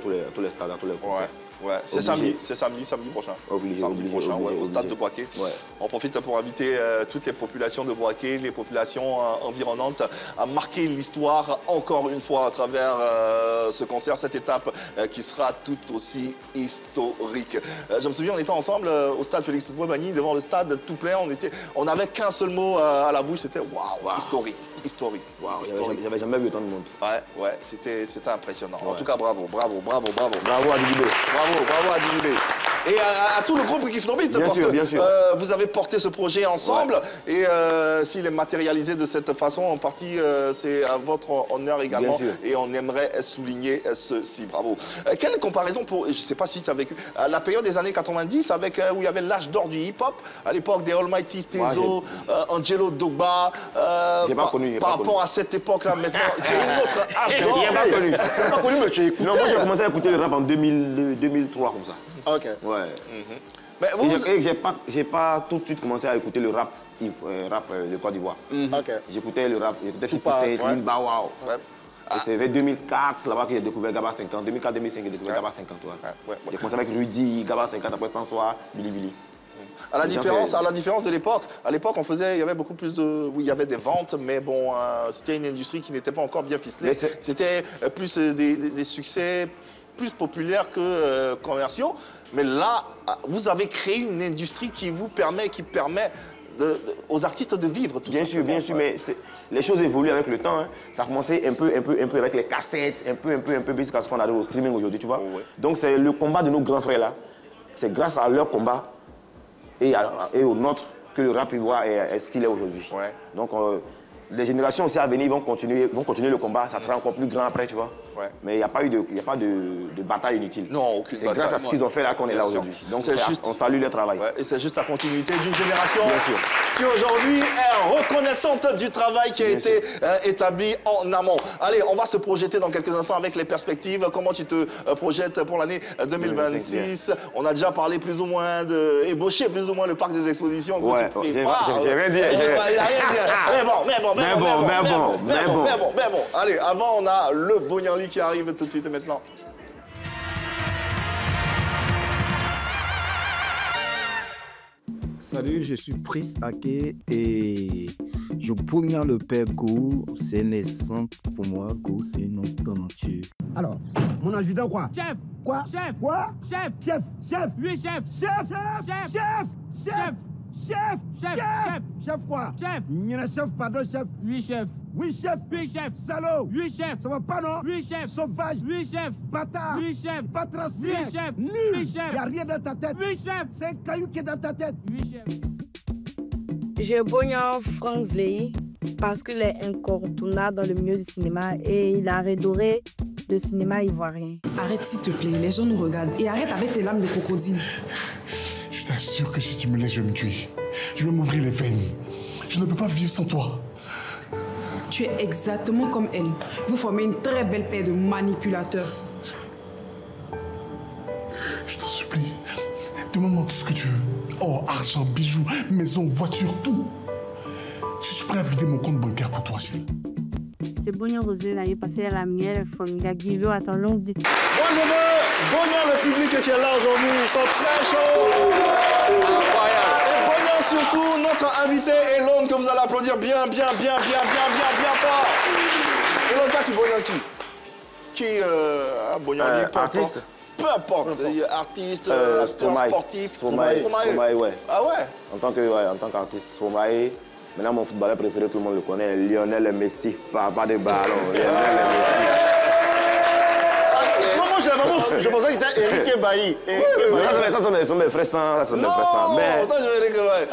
stades, à tous les concerts. Ouais, c'est samedi prochain. Samedi prochain, au stade de Boaké. Ouais. On profite pour inviter toutes les populations de Boaké, les populations environnantes, à marquer l'histoire encore une fois à travers ce concert, cette étape qui sera tout aussi historique. Je me souviens, on était ensemble au stade Félix Houphouët-Boigny, devant le stade tout plein. On n'avait qu'un seul mot à la bouche, c'était waouh, historique. J'avais jamais vu autant de monde. Ouais, c'était impressionnant. En tout cas, bravo. Bravo à Didi B. Bravo à Didi B. Et à tout le groupe Kif No Beat, parce que vous avez porté ce projet ensemble. Ouais. Et s'il est matérialisé de cette façon, en partie, c'est à votre honneur également. Et on aimerait souligner ceci. Bravo. Quelle comparaison pour, je ne sais pas si tu as vécu, la période des années 90 avec, où il y avait l'âge d'or du hip-hop, à l'époque des Almighty Stezo, Angelo Dogba, par rapport à cette époque-là maintenant, il y a une autre âge d'or. Il pas connu. Pas connu, mais tu écoutes. Non, moi j'ai commencé à écouter le rap en 2003 comme ça. Ok. Ouais. Mais j'ai pas tout de suite commencé à écouter le rap de Côte d'Ivoire. J'écoutais le rap, j'écoutais 50 Cent, Lil Bow Wow. C'est vers 2004 là-bas que j'ai découvert Gaba 50. 2004-2005 j'ai découvert Gaba 50. J'ai commencé avec Rudy, Gaba 50, après Sansoir, Billy Billy. À la différence de l'époque, à l'époque on faisait, il y avait beaucoup plus de, oui il y avait des ventes, mais bon c'était une industrie qui n'était pas encore bien ficelée. C'était plus des succès plus populaires que commerciaux. Mais là, vous avez créé une industrie qui permet aux artistes de vivre tout ça. Bien sûr, mais les choses évoluent avec le temps. Hein. Ça a commencé un peu avec les cassettes, un peu jusqu'à ce qu'on arrive au streaming aujourd'hui, tu vois. Donc c'est le combat de nos grands frères là. C'est grâce à leur combat et au nôtre que le rap ivoire est ce qu'il est aujourd'hui. Donc les générations aussi à venir vont continuer le combat, ça sera encore plus grand après, tu vois. Mais il n'y a pas de bataille inutile. Non, aucune bataille. C'est grâce à ce qu'ils ont fait là qu'on est là aujourd'hui. Donc on salue leur travail. Et c'est juste la continuité d'une génération qui aujourd'hui est reconnaissante du travail qui a été établi en amont. Allez, on va se projeter dans quelques instants avec les perspectives. Comment tu te projettes pour l'année 2026? On a déjà parlé plus ou moins ébaucher plus ou moins le parc des expositions. J'ai rien dit. Il n'a rien dit. Mais bon. Allez, avant, on a le Bonyali qui arrive tout de suite et maintenant. Salut, je suis Pris Ake et je poignarde le père Go. C'est naissant pour moi. Go, c'est un nom entier. Alors, mon adjudant quoi? Chef. Quoi? Chef. Quoi? Chef. Chef. Chef. Oui, chef. Chef. Chef. Chef. Chef. Chef. Chef. Chef quoi? Chef. Chef, pardon, chef. Oui, chef. Oui, chef. Oui, chef. Salaud. Oui, chef. Ça va pas, non? Oui, chef. Sauvage. Oui, chef. Bâtard. Oui, chef. Batracien. Oui, chef. Nul. Oui, chef. Y a rien dans ta tête. Oui, chef. C'est un caillou qui est dans ta tête. Oui, chef. Je Bognan Franck Vleilly parce qu'il est incontournable dans le milieu du cinéma et il a redoré le cinéma ivoirien. Arrête s'il te plaît, les gens nous regardent et arrête avec tes lames de crocodile. Je t'assure que si tu me laisses, je vais me tuer. Je vais m'ouvrir les veines. Je ne peux pas vivre sans toi. Tu es exactement comme elle. Vous formez une très belle paire de manipulateurs. Je t'en supplie, demande-moi tout ce que tu veux. Or, argent, bijoux, maison, voiture, tout. Je suis prêt à vider mon compte bancaire pour toi, chérie. C'est Bognan Rosé, là, il est passé à la mienne, il a guivé à ton long. Moi, je veux Bognan, le public qui est là aujourd'hui. Ils sont très chauds. Incroyable. Et Bognan, surtout, notre invité, Elon, que vous allez applaudir bien fort. Elon, toi, tu Bognan qui Bognan, artiste. Peu importe, artiste, sportif. Stromae, ouais. Ah ouais? En tant qu'artiste, Stromae. Maintenant, mon footballeur préféré, tout le monde le connaît, Lionel Messi, pas de ballon. Je pensais que c'était Eric Bailly. Ça, sont mes frères sans. Non, toi, je vais Eric Bailly.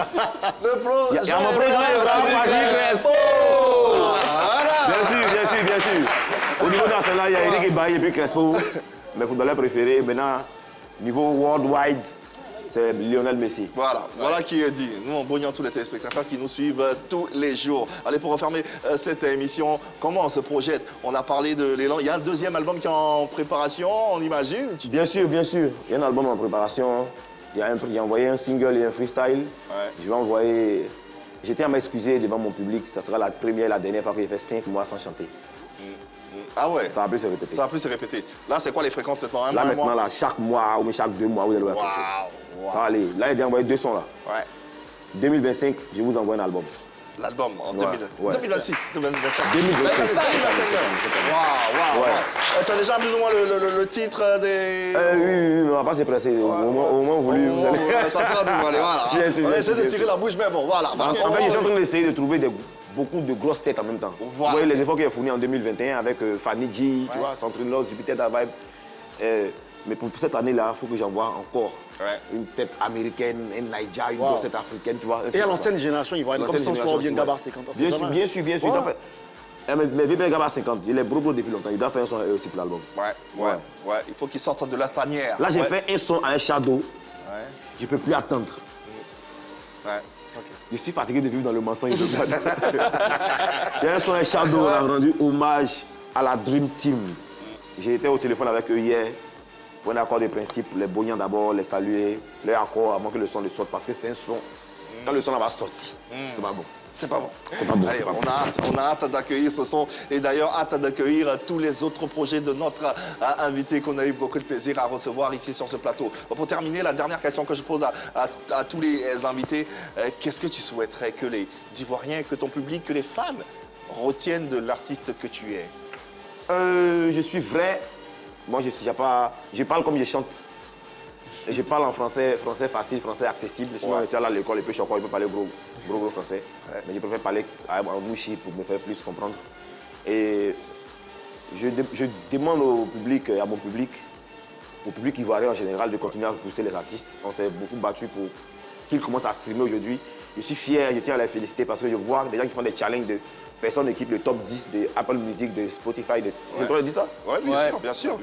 Le pro. Il y a mon président, Bien sûr. Au niveau national, il y a Eric Bailly et puis Crespo. Mes footballeurs préférés, maintenant, niveau worldwide, c'est Lionel Messi. Voilà qui est dit. Nous, on Bognan tous les téléspectateurs qui nous suivent tous les jours. Allez, pour refermer cette émission, comment on se projette? On a parlé de l'élan. Il y a un deuxième album qui est en préparation, on imagine? Bien sûr. Il y a un album en préparation. Il a envoyé un single et un freestyle. Je vais envoyer... J'étais à m'excuser devant mon public. Ça sera la première et la dernière fois que j'ai fait 5 mois sans chanter. Ah ouais? Ça va plus se répéter. Ça va plus se répéter. Là, c'est quoi les fréquences maintenant? Là, maintenant, là, chaque mois ou chaque 2 mois, vous allez voir quelque chose. Ça va aller. Là, j'ai envoyé 2 sons là. 2025, je vous envoie un album. L'album en 2026, 2025. 2025. Waouh. Tu as déjà plus ou moins le titre des... Oui, on va pas se presser. Au moins voulu. Ça sera tout. Allez, voilà. On essaie de tirer la bouche, mais bon, voilà. En fait, je suis en train d'essayer de trouver beaucoup de grosses têtes en même temps. Vous voyez les efforts qu'il a fournis en 2021 avec Fanny G, tu vois, Centrine Loss, Jupiter Da Vibe. Mais pour cette année-là, il faut que j'envoie encore une tête américaine, une Naija, une grosse tête africaine, tu vois. Et à l'ancienne génération ivoirienne, comme Sanson ou bien Gaba 50 ans. Bien sûr. Mais VB Gaba 50, il est bro depuis longtemps. Il doit faire un son aussi pour l'album. Ouais. Il faut qu'il sorte de la tanière. Là, j'ai fait un son à un shadow. Je ne peux plus attendre. Je suis fatigué de vivre dans le mensonge. Il y a un son à un shadow, on a rendu hommage à la Dream Team. J'ai été au téléphone avec eux hier pour un accord de principe. Les Bognans d'abord, les saluer, les accords avant que le son le sorte. Parce que c'est un son. Quand le son va sortir, c'est pas bon. C'est pas bon. C'est pas bon. Allez, on a hâte d'accueillir ce son et d'ailleurs hâte d'accueillir tous les autres projets de notre invité qu'on a eu beaucoup de plaisir à recevoir ici sur ce plateau. Pour terminer, la dernière question que je pose à tous les invités, qu'est-ce que tu souhaiterais que les Ivoiriens, que ton public, que les fans retiennent de l'artiste que tu es? Je suis vrai. Moi, je parle comme je chante. Et je parle en français facile, français accessible. Sinon, tu es là à l'école, et puis je peux parler gros français. Mais je préfère parler en mouchi pour me faire plus comprendre. Et je demande au public, à mon public, au public ivoirien en général, de continuer à pousser les artistes. On s'est beaucoup battu pour qu'ils commencent à streamer aujourd'hui. Je suis fier, je tiens à les féliciter parce que je vois des gens qui font des challenges de personnes qui quittent le top 10 de Apple Music, de Spotify. Tu as dit ça? Oui, bien sûr.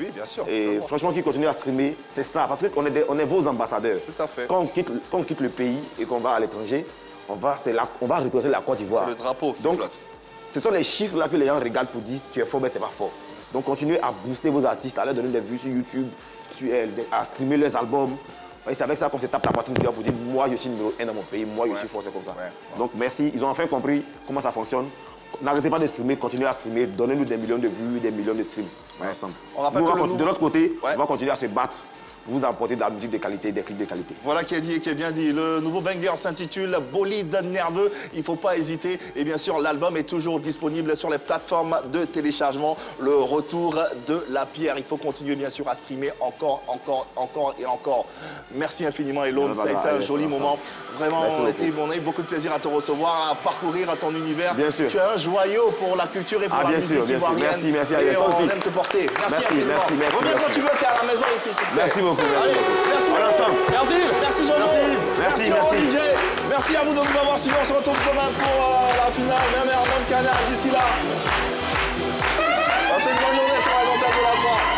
Et franchement, qui continuent à streamer, c'est ça. Parce qu'on est vos ambassadeurs. Tout à fait. Quand on quitte le pays et qu'on va à l'étranger, on va représenter la Côte d'Ivoire. C'est le drapeau qui flotte. Ce sont les chiffres là que les gens regardent pour dire tu es fort, mais tu n'es pas fort. Donc continuez à booster vos artistes, à leur donner des vues sur YouTube, à streamer leurs albums. Et c'est avec ça qu'on se tape la poitrine pour dire moi je suis numéro 1 dans mon pays, moi je suis fort, c'est comme ça. Donc merci, ils ont enfin compris comment ça fonctionne. N'arrêtez pas de streamer, continuez à streamer, donnez-nous des millions de vues, des millions de streams ensemble. De l'autre côté, on va continuer à se battre pour vous apporter de la musique de qualité, des clips de qualité. Voilà qui est dit et qui est bien dit. Le nouveau banger s'intitule Bolide Nerveux. Il ne faut pas hésiter. Et bien sûr, l'album est toujours disponible sur les plateformes de téléchargement. Le retour de la pierre. Il faut continuer bien sûr à streamer encore et encore. Merci infiniment, Elone. Ça a été un joli moment. Vraiment, on a eu beaucoup de plaisir à te recevoir, à parcourir ton univers. Bien sûr. Tu es un joyau pour la culture et pour la musique ivoirienne. Merci. Et on aime te porter. Merci infiniment. Reviens quand tu veux, tu es à la maison ici. Merci beaucoup. Allez, merci Jean-Loup. Merci DJ. Merci à vous de nous avoir suivis. On se retrouve demain pour la finale, même heure, même canal. D'ici là, passez une bonne journée sur la dentelle de la voix.